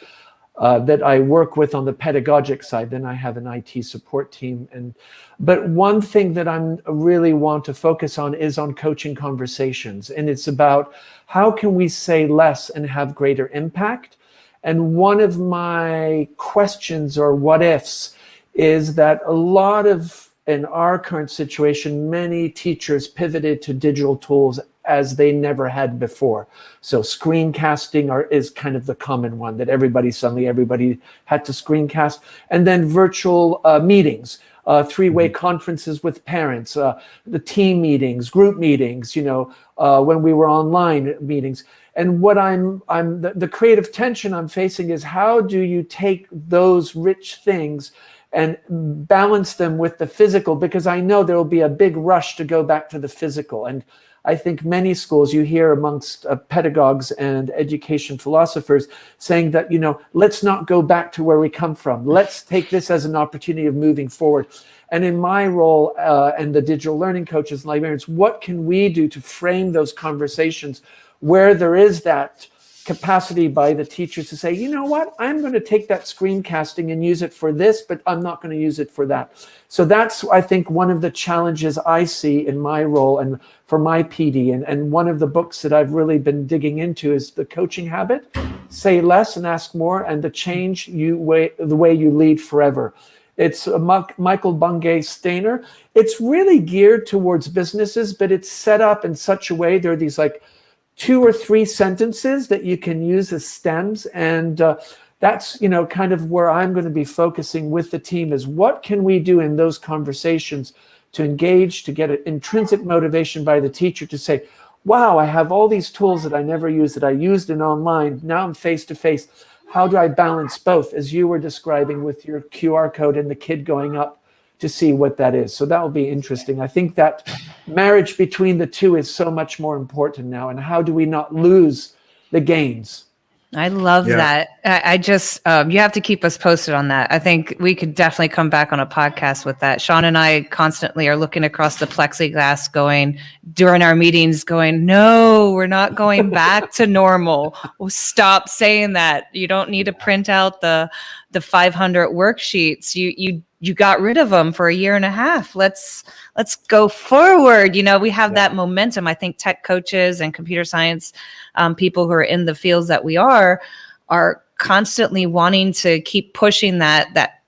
that I work with on the pedagogic side. Then I have an IT support team. But one thing that I'm really want to focus on is on coaching conversations. And it's about how can we say less and have greater impact? And one of my questions or what ifs is that a lot of, in our current situation, many teachers pivoted to digital tools as they never had before. So screencasting is kind of the common one that everybody had to screencast. And then virtual meetings, 3-way conferences with parents, the team meetings, group meetings, when we were online meetings. And what the creative tension I'm facing is how do you take those rich things and balance them with the physical, because I know there will be a big rush to go back to the physical. And I think many schools, you hear amongst pedagogues and education philosophers saying that, let's not go back to where we come from. Let's take this as an opportunity of moving forward. And in my role and the digital learning coaches and librarians, what can we do to frame those conversations where there is that capacity by the teacher to say, you know what, I'm going to take that screencasting and use it for this, but I'm not going to use it for that. So that's, I think, one of the challenges I see in my role and for my PD. And one of the books that I've really been digging into is The Coaching Habit, Say Less and Ask More, and the way you lead forever. It's Michael Bungay Stainer. It's really geared towards businesses, but it's set up in such a way, there are these like 2 or 3 sentences that you can use as stems. And that's, kind of where I'm going to be focusing with the team, is what can we do in those conversations to engage, to get an intrinsic motivation by the teacher to say, wow, I have all these tools that I never used, that I used in online. Now I'm face-to-face. How do I balance both, as you were describing with your QR code and the kid going up to see what that is? So that will be interesting. I think that marriage between the two is so much more important now. And how do we not lose the gains? I love that. I just, you have to keep us posted on that. I think we could definitely come back on a podcast with that. Sean and I constantly are looking across the plexiglass during our meetings going, no, we're not going back to normal. Well, stop saying that. You don't need to print out the 500 worksheets. You got rid of them for a year and a half. Let's go forward. We have that momentum. I think tech coaches and computer science people who are in the fields that we are constantly wanting to keep pushing that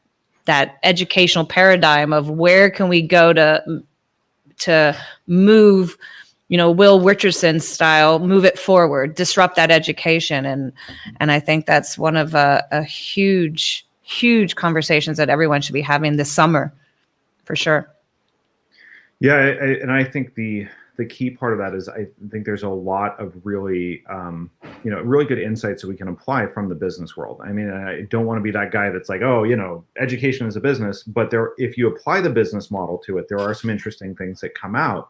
educational paradigm of where can we go to move, Will Richardson style, move it forward, disrupt that education. And I think that's one of a huge conversations that everyone should be having this summer, for sure. Yeah, and I think the key part of that is I think there's a lot of really, really good insights that we can apply from the business world. I mean, I don't want to be that guy that's like, education is a business, but if you apply the business model to it, there are some interesting things that come out.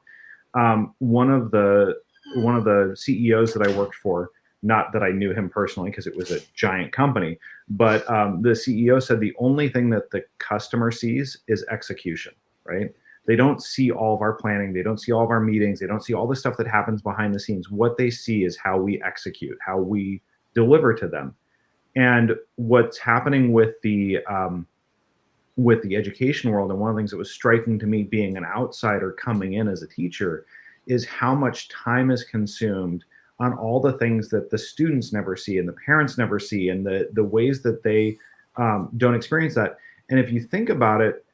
One of the CEOs that I worked for, not that I knew him personally because it was a giant company, but the CEO said the only thing that the customer sees is execution, right? They don't see all of our planning. They don't see all of our meetings. They don't see all the stuff that happens behind the scenes. What they see is how we execute, how we deliver to them. And what's happening with the education world, and one of the things that was striking to me being an outsider coming in as a teacher, is how much time is consumed on all the things that the students never see and the parents never see, and the ways that they don't experience that. And if you think about it,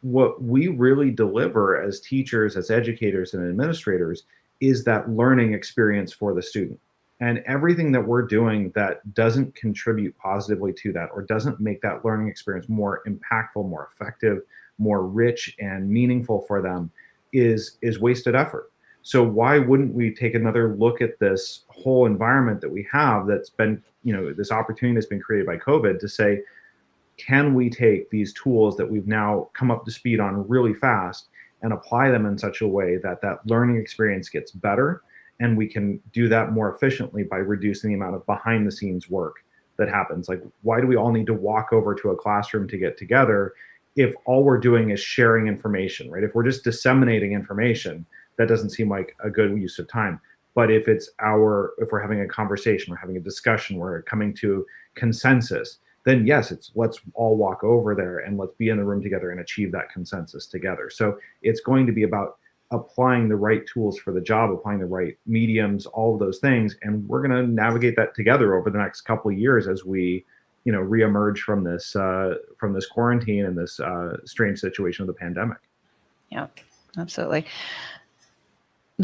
what we really deliver as teachers, as educators and administrators, is that learning experience for the student. And everything that we're doing that doesn't contribute positively to that, or doesn't make that learning experience more impactful, more effective, more rich and meaningful for them, is wasted effort. So why wouldn't we take another look at this whole environment that we have that's been, this opportunity that's been created by COVID, to say, can we take these tools that we've now come up to speed on really fast and apply them in such a way that that learning experience gets better, and we can do that more efficiently by reducing the amount of behind the scenes work that happens? Like, why do we all need to walk over to a classroom to get together if all we're doing is sharing information, right? If we're just disseminating information, that doesn't seem like a good use of time. But if we're having a conversation, we're having a discussion, we're coming to consensus, then yes, let's all walk over there and let's be in the room together and achieve that consensus together. So it's going to be about applying the right tools for the job, applying the right mediums, all of those things. And we're going to navigate that together over the next couple of years as we, reemerge from this quarantine and this strange situation of the pandemic. Yeah, absolutely.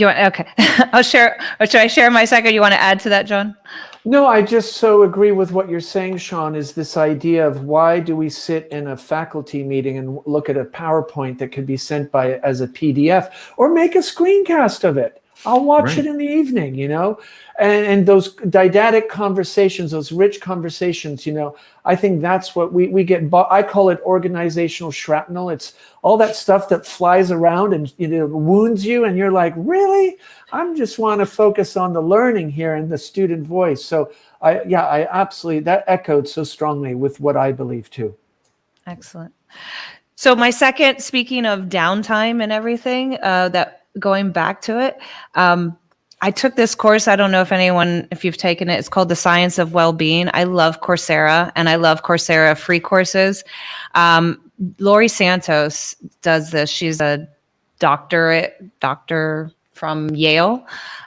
Okay. I'll share. Or should I share my second? You want to add to that, John? No, I just so agree with what you're saying, Sean, is this idea of why do we sit in a faculty meeting and look at a PowerPoint that could be sent as a PDF, or make a screencast of it? I'll watch Right. it in the evening, you know, and those didactic conversations, those rich conversations, you know, I think that's what we get. I call it organizational shrapnel. It's all that stuff that flies around and, you know, wounds you. And you're like, really? I just want to focus on the learning here and the student voice. So I absolutely, that echoed so strongly with what I believe too. Excellent. So my second, speaking of downtime and everything, that going back to it, I took this course. I don't know if you've taken it. It's called the Science of Wellbeing. I love Coursera, and I love Coursera free courses. Laurie Santos does this. She's a doctor from Yale.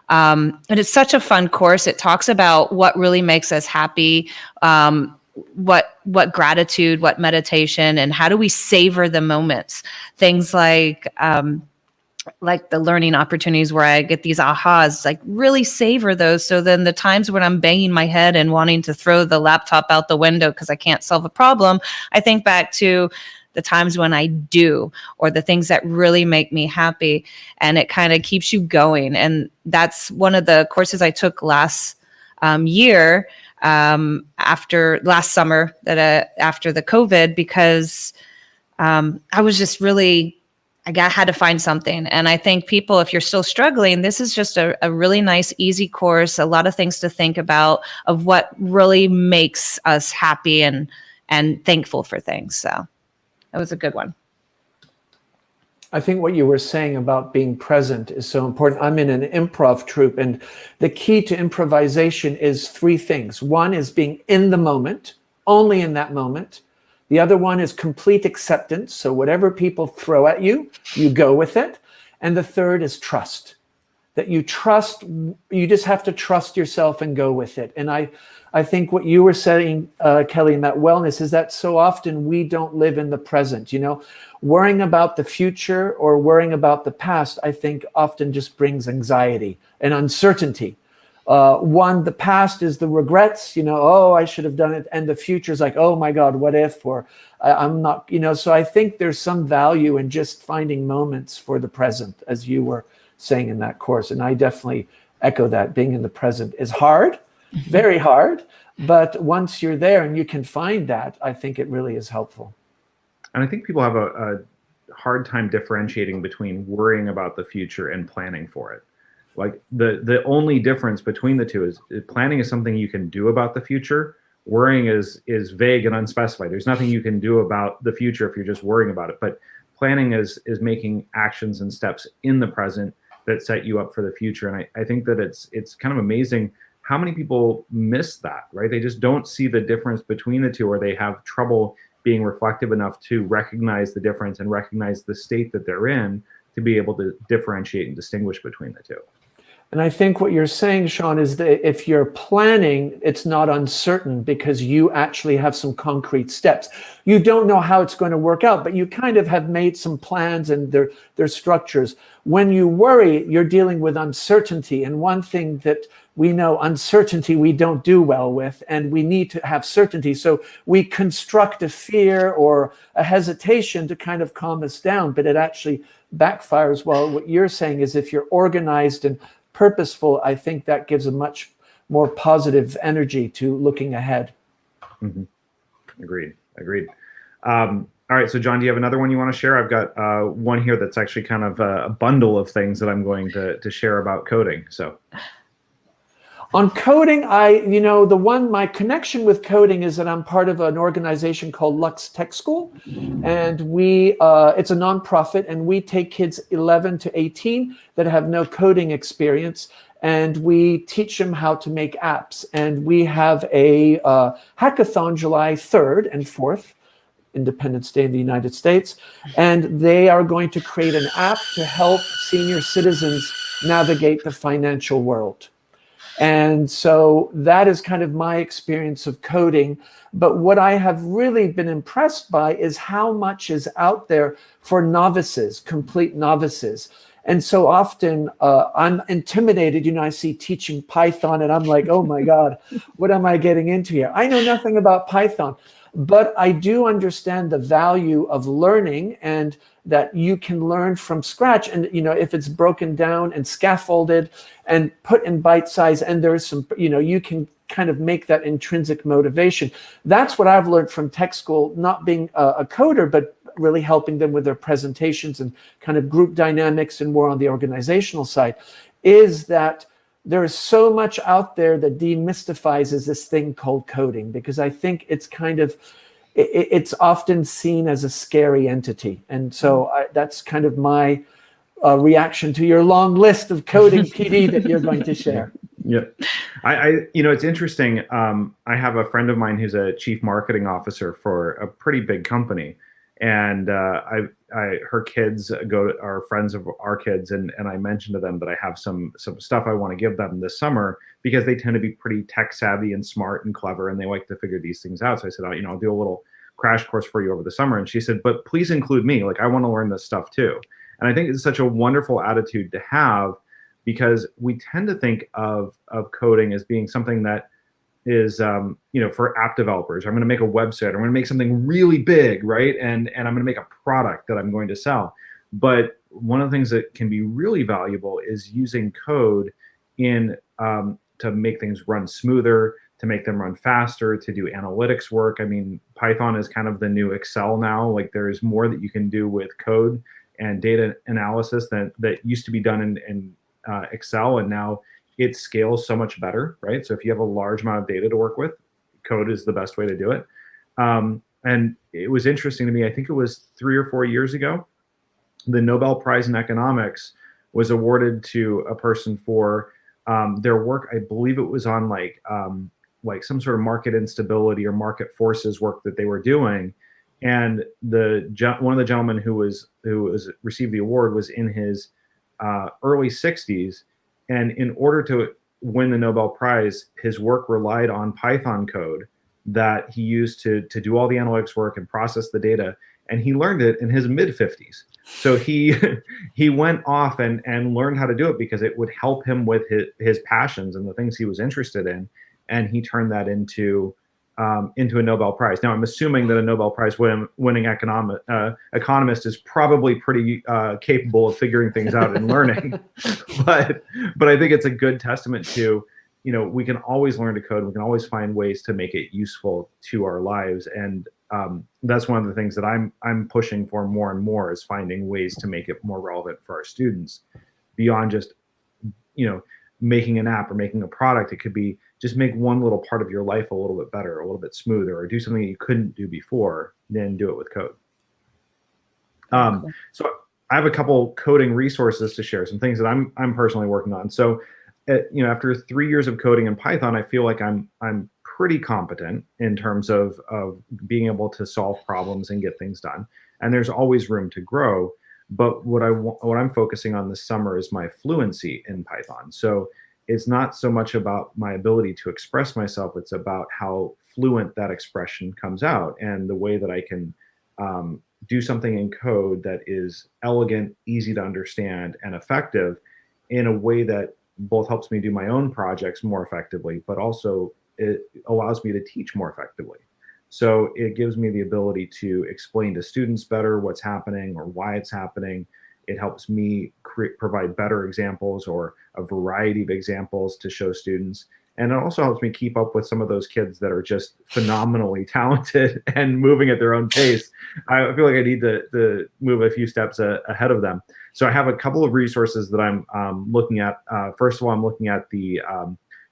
And it's such a fun course. It talks about what really makes us happy, what gratitude, what meditation, and how do we savor the moments. Things like the learning opportunities where I get these ahas, like really savor those. So then the times when I'm banging my head and wanting to throw the laptop out the window because I can't solve a problem, I think back to the times when I do, or the things that really make me happy, and it kind of keeps you going. And that's one of the courses I took last year, after last summer, after the COVID, because I was just really, had to find something. And I think people, if you're still struggling, this is just a really nice, easy course, a lot of things to think about of what really makes us happy and thankful for things. So that was a good one. I think what you were saying about being present is so important. I'm in an improv troupe, and the key to improvisation is three things. One is being in the moment, only in that moment. The other one is complete acceptance. So whatever people throw at you, you go with it. And the third is trust. That you trust, you just have to trust yourself and go with it. And I think what you were saying, Kelly, in that wellness is that so often we don't live in the present, you know. Worrying about the future or worrying about the past, I think often just brings anxiety and uncertainty. The past is the regrets, you know, oh, I should have done it. And the future is like, oh my God, what if, or I'm not, you know. So I think there's some value in just finding moments for the present, as you were saying in that course. And I definitely echo that. Being in the present is hard, very hard. But once you're there and you can find that, I think it really is helpful. And I think people have a hard time differentiating between worrying about the future and planning for it. Like the only difference between the two is planning is something you can do about the future. Worrying is vague and unspecified. There's nothing you can do about the future if you're just worrying about it. But planning is making actions and steps in the present that set you up for the future. And I think that it's kind of amazing how many people miss that, right? They just don't see the difference between the two, or they have trouble being reflective enough to recognize the difference and recognize the state that they're in to be able to differentiate and distinguish between the two. And I think what you're saying, Sean, is that if you're planning, it's not uncertain because you actually have some concrete steps. You don't know how it's going to work out, but you kind of have made some plans and their structures. When you worry, you're dealing with uncertainty. And one thing that we know, uncertainty we don't do well with, and we need to have certainty. So we construct a fear or a hesitation to kind of calm us down, but it actually backfires. Well, what you're saying is if you're organized and purposeful, I think that gives a much more positive energy to looking ahead. Mm-hmm. Agreed. All right, so John, do you have another one you want to share? I've got one here that's actually kind of a bundle of things that I'm going to share about coding. So, on coding, my connection with coding is that I'm part of an organization called Lux Tech School, and it's a nonprofit, and we take kids 11 to 18 that have no coding experience, and we teach them how to make apps. And we have a hackathon July 3rd and 4th, Independence Day in the United States, and they are going to create an app to help senior citizens navigate the financial world. And so that is kind of my experience of coding. But what I have really been impressed by is how much is out there for novices, complete novices. And so often I'm intimidated. I see teaching Python and I'm like, oh my God, what am I getting into here? I know nothing about Python. But I do understand the value of learning, and that you can learn from scratch. And, if it's broken down and scaffolded and put in bite size, and there's some, you can kind of make that intrinsic motivation. That's what I've learned from tech school, not being a coder, but really helping them with their presentations and kind of group dynamics and more on the organizational side, is that there is so much out there that demystifies this thing called coding, because I think it's it's often seen as a scary entity. And so that's kind of my reaction to your long list of coding PD that you're going to share. Yeah. It's interesting. I have a friend of mine who's a chief marketing officer for a pretty big company. And her kids are friends of our kids, and I mentioned to them that I have some stuff I want to give them this summer, because they tend to be pretty tech savvy and smart and clever, and they like to figure these things out. So I said, I'll do a little crash course for you over the summer. And she said, but please include me. Like, I want to learn this stuff too. And I think it's such a wonderful attitude to have, because we tend to think of coding as being something that is for app developers. I'm going to make a website. I'm going to make something really big, right? And I'm going to make a product that I'm going to sell. But one of the things that can be really valuable is using code to make things run smoother, to make them run faster, to do analytics work. I mean, Python is kind of the new Excel now. Like, there is more that you can do with code and data analysis that used to be done in Excel, and now it scales so much better, right? So if you have a large amount of data to work with, code is the best way to do it. And it was interesting to me, I think it was 3 or 4 years ago, the Nobel Prize in Economics was awarded to a person for their work. I believe it was on like some sort of market instability or market forces work that they were doing. And one of the gentlemen who received the award was in his early 60s. And in order to win the Nobel Prize, his work relied on Python code that he used to do all the analytics work and process the data. And he learned it in his mid-50s. So he went off and learned how to do it, because it would help him with his passions and the things he was interested in. And he turned that into a Nobel Prize. Now, I'm assuming that a Nobel Prize winning economist is probably pretty capable of figuring things out and learning. But I think it's a good testament to, we can always learn to code. We can always find ways to make it useful to our lives. And that's one of the things that I'm pushing for more and more, is finding ways to make it more relevant for our students beyond just, making an app or making a product. It could be just make one little part of your life a little bit better, a little bit smoother, or do something you couldn't do before, then do it with code. So I have a couple coding resources to share, some things that I'm personally working on. So, after 3 years of coding in Python, I feel like I'm pretty competent in terms of being able to solve problems and get things done. And there's always room to grow. But what I'm focusing on this summer is my fluency in Python. So it's not so much about my ability to express myself, it's about how fluent that expression comes out, and the way that I can do something in code that is elegant, easy to understand, and effective in a way that both helps me do my own projects more effectively, but also it allows me to teach more effectively. So it gives me the ability to explain to students better what's happening or why it's happening. It helps me provide better examples, or a variety of examples to show students. And it also helps me keep up with some of those kids that are just phenomenally talented and moving at their own pace. I feel like I need to move a few steps ahead of them. So I have a couple of resources that I'm looking at. First of all, I'm looking at the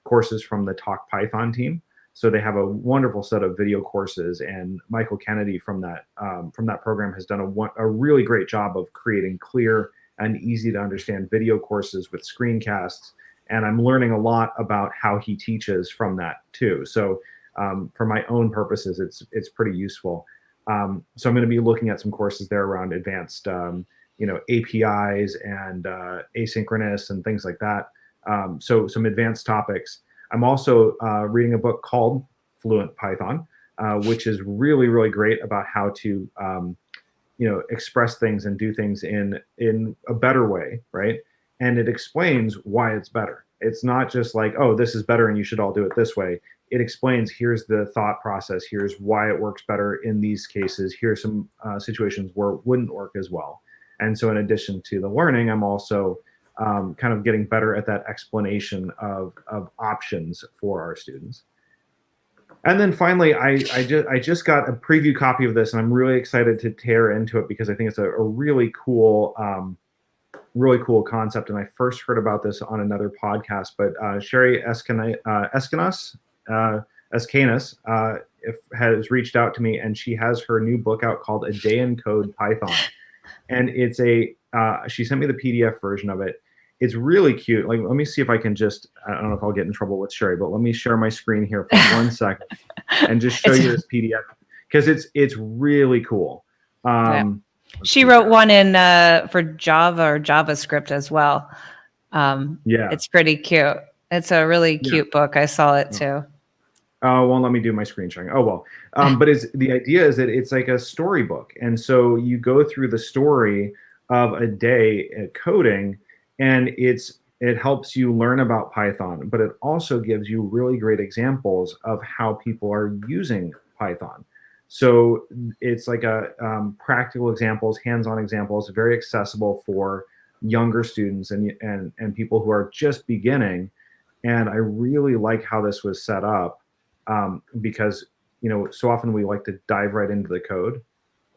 courses from the Talk Python team. So they have a wonderful set of video courses, and Michael Kennedy from that program has done a really great job of creating clear and easy to understand video courses with screencasts. And I'm learning a lot about how he teaches from that too. So for my own purposes, it's pretty useful. So I'm going to be looking at some courses there around advanced, APIs and asynchronous and things like that. So some advanced topics. I'm also reading a book called Fluent Python, which is really, really great about how to, express things and do things in a better way, right? And it explains why it's better. It's not just like, oh, this is better and you should all do it this way. It explains, here's the thought process, here's why it works better in these cases, here's some situations where it wouldn't work as well. And so in addition to the learning, I'm also kind of getting better at that explanation of options for our students. And then finally, I just got a preview copy of this, and I'm really excited to tear into it because I think it's a really cool concept. And I first heard about this on another podcast, but Sherry Escanas has reached out to me, and she has her new book out called A Day in Code Python. And it's she sent me the PDF version of it. It's really cute. Like, let me see if I can I don't know if I'll get in trouble with Sherry, but let me share my screen here for 1 second and just show you this PDF, because it's really cool. She wrote one in for Java or JavaScript as well. It's pretty cute. It's a really cute book. I saw it too. Won't let me do my screen sharing. Oh, well. But the idea is that it's like a storybook. And so you go through the story of a day at coding, and it helps you learn about Python, but it also gives you really great examples of how people are using Python. So it's like practical examples, hands-on examples, very accessible for younger students and people who are just beginning. And I really like how this was set up, because so often we like to dive right into the code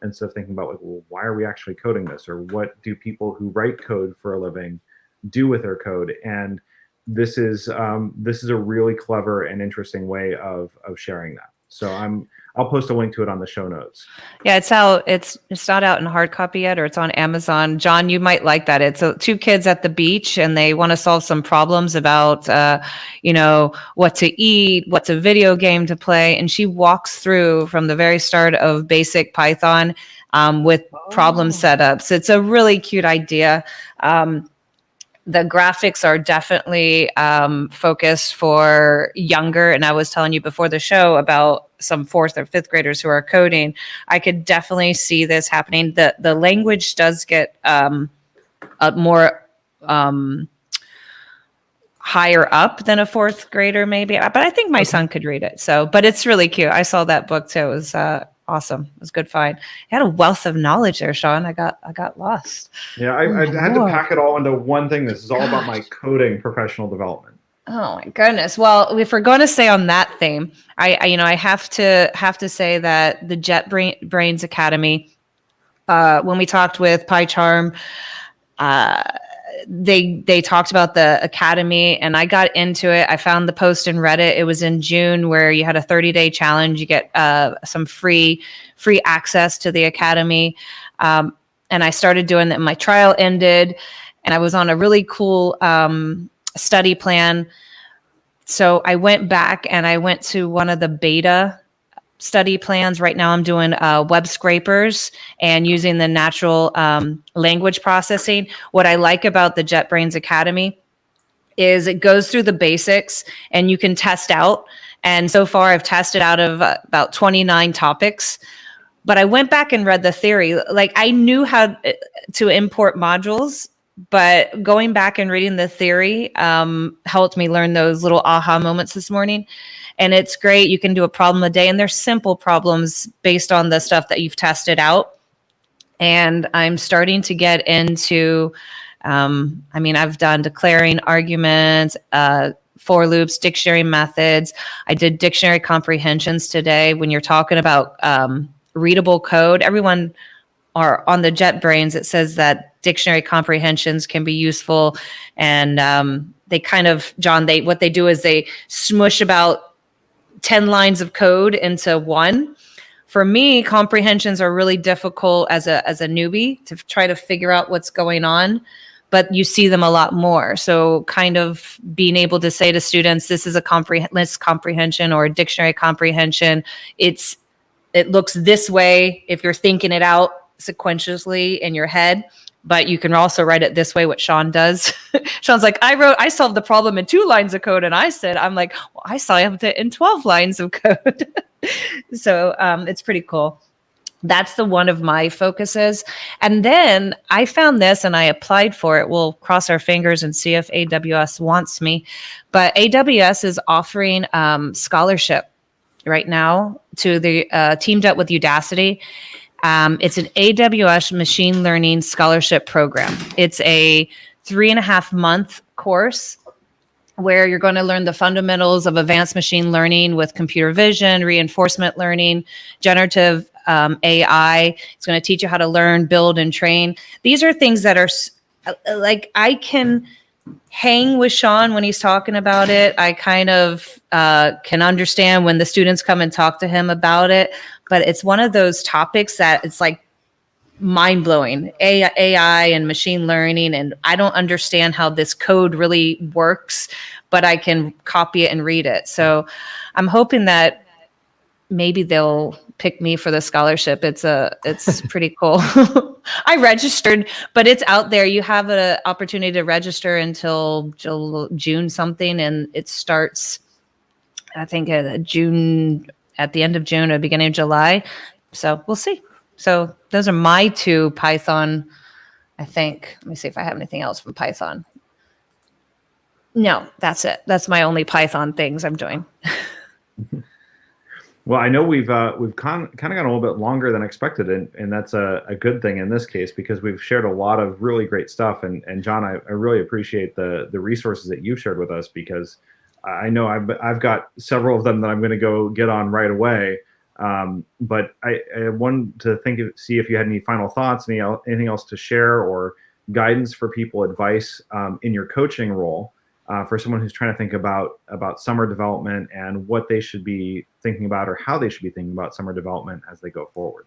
instead of thinking about, like, well, why are we actually coding this, or what do people who write code for a living do with their code? And this is a really clever and interesting way of sharing that. So I'll post a link to it on the show notes. Yeah, it's not out in hard copy yet, or it's on Amazon. John, you might like that. It's two kids at the beach, and they want to solve some problems about, what to eat, what's a video game to play. And she walks through from the very start of basic Python with problem setups. It's a really cute idea. The graphics are definitely focused for younger. And I was telling you before the show about some 4th or 5th graders who are coding. I could definitely see this happening. The language does get more higher up than a 4th grader, maybe. But I think my son could read it. But it's really cute. I saw that book too. It was awesome. It was a good find. You had a wealth of knowledge there, Sean. I got lost. Yeah, I had to pack it all into one thing. This is all about my coding professional development. Oh my goodness. Well, if we're going to stay on that theme, I have to say that the JetBrains Academy, when we talked with PyCharm, they talked about the academy, and I got into it. I found the post in Reddit. It was in June, where you had a 30-day challenge. You get some free access to the academy. And I started doing that. My trial ended, and I was on a really cool study plan. So I went back and I went to one of the beta study plans. Right now I'm doing web scrapers and using the natural language processing. What I like about the JetBrains Academy is it goes through the basics and you can test out. And so far I've tested out of about 29 topics. But I went back and read the theory. Like, I knew how to import modules, but going back and reading the theory helped me learn those little aha moments this morning. And it's great. You can do a problem a day, and they're simple problems based on the stuff that you've tested out. And I'm starting to get into, I've done declaring arguments, for loops, dictionary methods. I did dictionary comprehensions today. When you're talking about readable code, everyone are on the JetBrains. It says that dictionary comprehensions can be useful. And they kind of, John, what they do is they smush about 10 lines of code into one. For me, comprehensions are really difficult as a newbie to try to figure out what's going on, but you see them a lot more. So kind of being able to say to students, this is a list comprehension or a dictionary comprehension. It looks this way if you're thinking it out sequentially in your head, but you can also write it this way, what Sean does. Sean's like, I solved the problem in 2 lines of code. And I'm like, well, I solved it in 12 lines of code. So it's pretty cool. That's the one of my focuses. And then I found this and I applied for it. We'll cross our fingers and see if AWS wants me. But AWS is offering scholarship right now to the teamed up with Udacity. It's an AWS machine learning scholarship program. It's a 3.5-month course where you're going to learn the fundamentals of advanced machine learning with computer vision, reinforcement learning, generative AI. It's going to teach you how to learn, build, and train. These are things that are like, I can hang with Sean when he's talking about it. I kind of can understand when the students come and talk to him about it, but it's one of those topics that it's like mind-blowing. AI and machine learning, and I don't understand how this code really works, but I can copy it and read it. So I'm hoping that maybe they'll pick me for the scholarship. It's pretty cool. I registered, but it's out there. You have an opportunity to register until June something, and it starts, I think, at the end of June or beginning of July. So we'll see. So those are my 2 Python, I think. Let me see if I have anything else from Python. No, that's it. That's my only Python things I'm doing. Well, I know we've kind of gone a little bit longer than expected, and that's a good thing in this case, because we've shared a lot of really great stuff. And John, I really appreciate the resources that you've shared with us, because I know I've got several of them that I'm going to go get on right away. But I wanted to see if you had any final thoughts, anything else to share, or guidance for people, advice in your coaching role for someone who's trying to think about summer development and what they should be thinking about, or how they should be thinking about summer development as they go forward.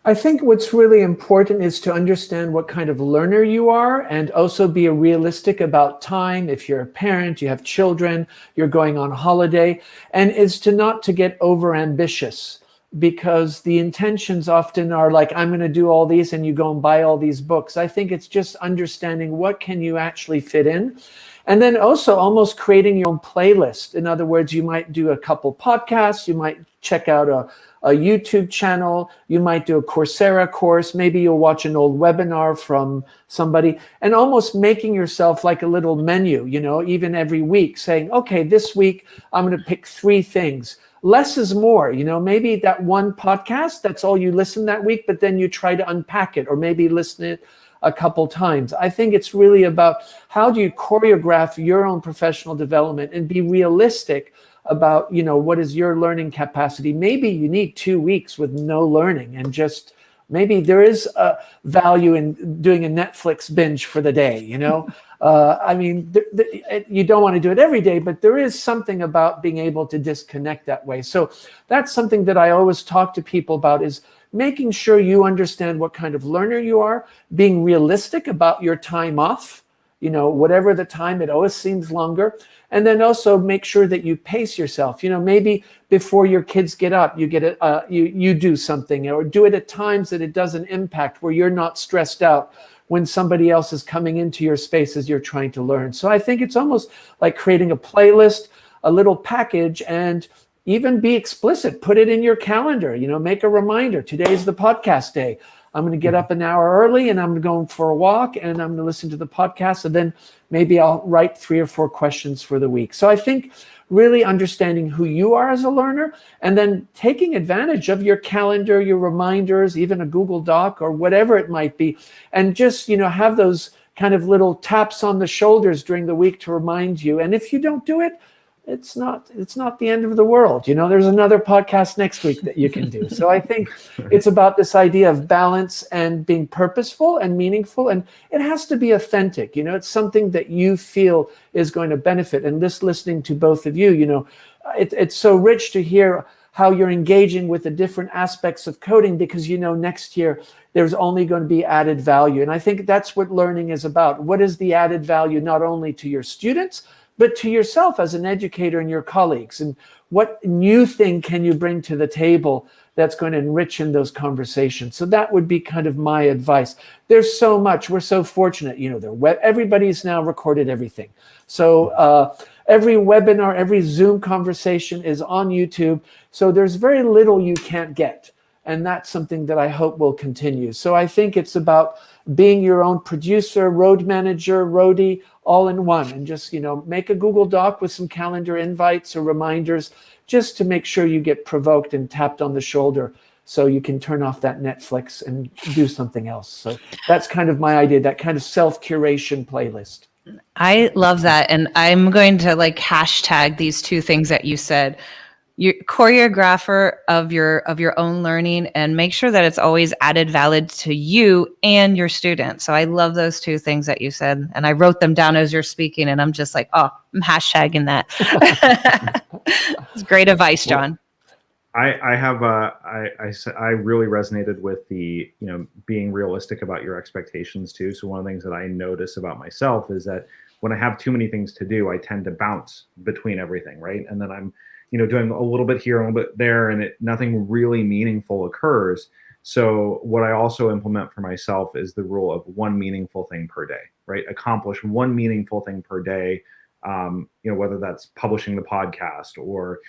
I think what's really important is to understand what kind of learner you are, and also be realistic about time. If you're a parent, you have children, you're going on holiday, and is not to get over ambitious, because the intentions often are like, I'm going to do all these, and you go and buy all these books. I think it's just understanding what can you actually fit in. And then also almost creating your own playlist. In other words, you might do a couple podcasts, you might check out a YouTube channel, you might do a Coursera course, maybe you'll watch an old webinar from somebody, and almost making yourself like a little menu, even every week, saying, okay, this week I'm going to pick 3 things. Less is more, maybe that one podcast, that's all you listen that week, but then you try to unpack it, or maybe listen it a couple times. I think it's really about how do you choreograph your own professional development and be realistic about, what is your learning capacity. Maybe you need 2 weeks with no learning, and just maybe there is a value in doing a Netflix binge for the day, I mean, you don't want to do it every day, but there is something about being able to disconnect that way. So that's something that I always talk to people about, is making sure you understand what kind of learner you are, being realistic about your time off, whatever the time, it always seems longer. And then also make sure that you pace yourself. Maybe before your kids get up, you do something, or do it at times that it doesn't impact, where you're not stressed out when somebody else is coming into your space as you're trying to learn. So I think it's almost like creating a playlist, a little package, and even be explicit. Put it in your calendar, make a reminder. Today's the podcast day. I'm going to get up an hour early, and I'm going for a walk, and I'm going to listen to the podcast, and then maybe I'll write 3 or 4 questions for the week. So I think really understanding who you are as a learner, and then taking advantage of your calendar, your reminders, even a Google Doc or whatever it might be, and just, have those kind of little taps on the shoulders during the week to remind you. And if you don't do it, it's not the end of the world. There's another podcast next week that you can do. So I think it's about this idea of balance and being purposeful and meaningful, and it has to be authentic. It's something that you feel is going to benefit. And listening to both of you, it's so rich to hear how you're engaging with the different aspects of coding, because next year there's only going to be added value. And I think that's what learning is about. What is the added value, not only to your students, but to yourself as an educator and your colleagues? And what new thing can you bring to the table that's going to enrich in those conversations? So that would be kind of my advice. There's so much. We're so fortunate. Everybody's now recorded everything. So every webinar, every Zoom conversation is on YouTube. So there's very little you can't get. And that's something that I hope will continue. So I think it's about being your own producer, road manager, roadie, all in one. And just, make a Google Doc with some calendar invites or reminders just to make sure you get provoked and tapped on the shoulder so you can turn off that Netflix and do something else. So that's kind of my idea, that kind of self-curation playlist. I love that. And I'm going to hashtag these two things that you said. You're choreographer of your own learning, and make sure that it's always added value to you and your students. So I love those two things that you said. And I wrote them down as you're speaking, and I'm just like, oh, I'm hashtagging that. It's great advice, John. I really resonated with the, being realistic about your expectations too. So one of the things that I notice about myself is that when I have too many things to do, I tend to bounce between everything, right? And then I'm, doing a little bit here, a little bit there, and nothing really meaningful occurs. So what I also implement for myself is the rule of one meaningful thing per day, right? Accomplish one meaningful thing per day, whether that's publishing the podcast or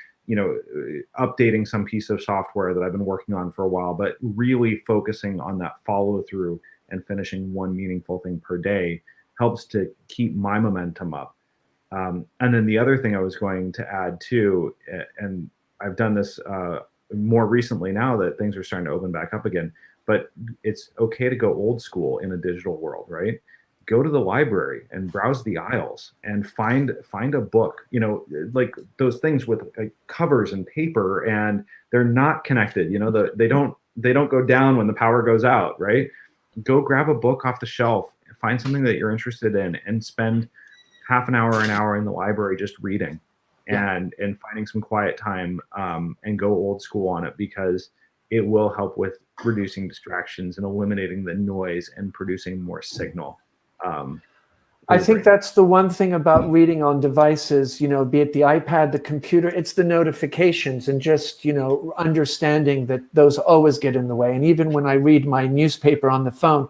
updating some piece of software that I've been working on for a while, but really focusing on that follow through and finishing one meaningful thing per day helps to keep my momentum up. And then the other thing I was going to add too, and I've done this more recently now that things are starting to open back up again, but it's okay to go old school in a digital world, right? Go to the library and browse the aisles and find a book, like those things with covers and paper, and they're not connected. They don't go down when the power goes out, right? Go grab a book off the shelf, find something that you're interested in, and spend half an hour in the library just reading and finding some quiet time, and go old school on it, because it will help with reducing distractions and eliminating the noise and producing more signal. I think that's the one thing about reading on devices, be it the iPad, the computer, it's the notifications, and just, understanding that those always get in the way. And even when I read my newspaper on the phone,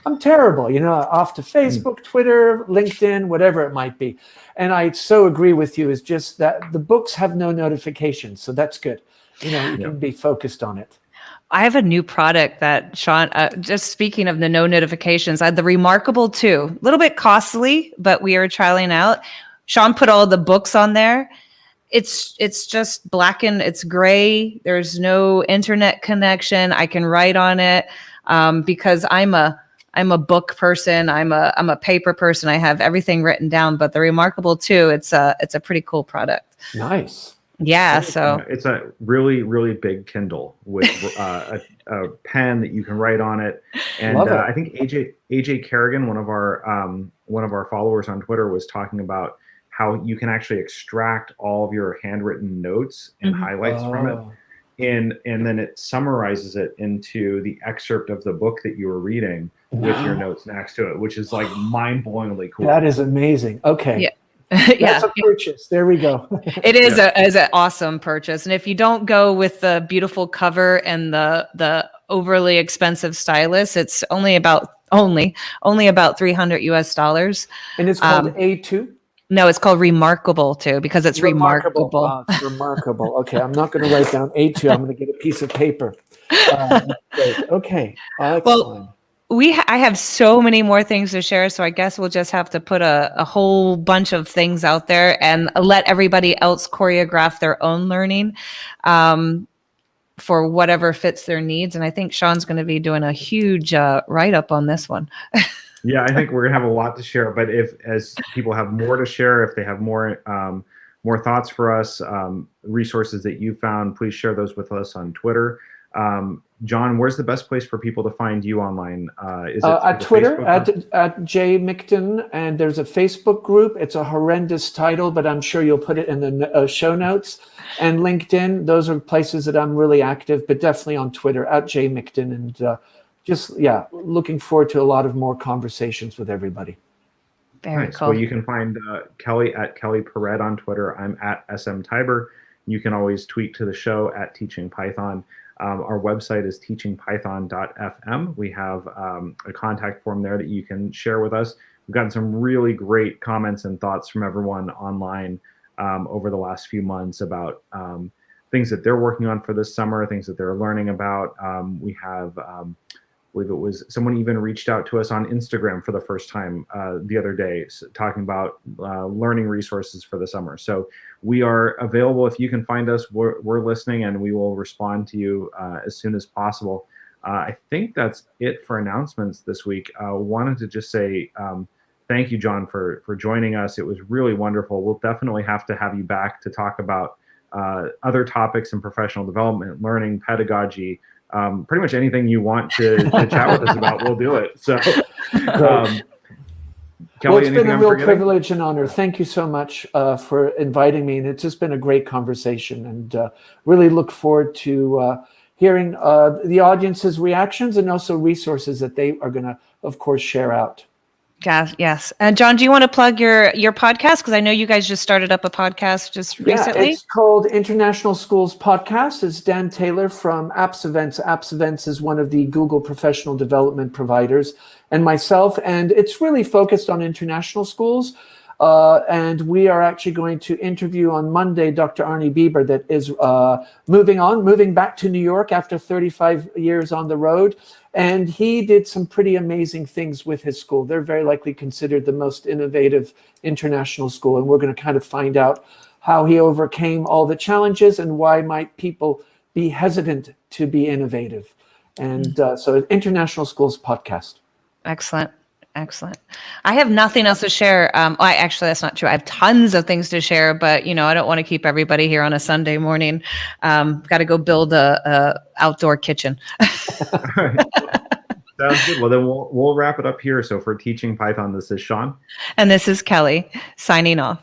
I'm terrible, off to Facebook, Twitter, LinkedIn, whatever it might be. And I so agree with you, is just that the books have no notifications. So that's good. You can be focused on it. I have a new product that Sean, just speaking of the no notifications, I had the Remarkable 2, a little bit costly, but we are trialing out. Sean put all the books on there. It's just black and it's gray. There's no internet connection. I can write on it, because I'm a book person. I'm a paper person. I have everything written down, but the Remarkable 2, it's a pretty cool product. Nice. Yeah, so it's a really, really big Kindle with a pen that you can write on it. And I think AJ Kerrigan, one of our followers on Twitter, was talking about how you can actually extract all of your handwritten notes and highlights from it, and then it summarizes it into the excerpt of the book that you were reading with your notes next to it, which is mind-blowingly cool. That is amazing. Okay. Yeah. That's a purchase. There we go. It is an awesome purchase. And if you don't go with the beautiful cover and the overly expensive stylus, it's only about $300 US. And it's called A2? No, it's called Remarkable 2, because it's remarkable. Oh, it's remarkable. Okay, I'm not going to write down A2. I'm going to get a piece of paper. Great. Okay. Excellent. Well, I have so many more things to share, so I guess we'll just have to put a whole bunch of things out there and let everybody else choreograph their own learning, for whatever fits their needs. And I think Sean's going to be doing a huge write-up on this one. Yeah, I think we're going to have a lot to share, but as people have more to share, if they have more thoughts for us, resources that you found, please share those with us on Twitter. John, where's the best place for people to find you online? Is it at Twitter, at J Mikton, and there's a Facebook group. It's a horrendous title, but I'm sure you'll put it in the show notes. And LinkedIn, those are places that I'm really active, but definitely on Twitter, at J Mikton. And looking forward to a lot of more conversations with everybody. Very nice. cool. Well, you can find Kelly at Kelly Perret on Twitter. I'm at SM Tiber. You can always tweet to the show at Teaching Python. Our website is teachingpython.fm. We have a contact form there that you can share with us. We've gotten some really great comments and thoughts from everyone online over the last few months about things that they're working on for this summer, things that they're learning about. We have, I believe it was someone even reached out to us on Instagram for the first time the other day, talking about learning resources for the summer. So we are available. If you can find us, we're listening, and we will respond to you as soon as possible. I think that's it for announcements this week. Wanted to just say thank you, John, for joining us. It was really wonderful. We'll definitely have to have you back to talk about other topics in professional development, learning, pedagogy, pretty much anything you want to chat with us about, we'll do it. So, Kelly, well, it's been a real privilege and honor. Thank you so much for inviting me. And it's just been a great conversation, and really look forward to hearing the audience's reactions and also resources that they are going to, of course, share out. Yes. And John, do you want to plug your podcast? Because I know you guys just started up a podcast just recently. It's called International Schools Podcast. It's Dan Taylor from Apps Events. Apps Events is one of the Google professional development providers, and myself. And it's really focused on international schools. And we are actually going to interview on Monday Dr. Arnie Bieber, that is moving back to New York after 35 years on the road. And he did some pretty amazing things with his school. They're very likely considered the most innovative international school. And we're going to kind of find out how he overcame all the challenges and why might people be hesitant to be innovative. And so International Schools Podcast. Excellent. I have nothing else to share. Actually, that's not true. I have tons of things to share, but I don't want to keep everybody here on a Sunday morning. Got to go build a outdoor kitchen. All right. Sounds good. Well, then we'll wrap it up here. So for Teaching Python, this is Sean. And this is Kelly signing off.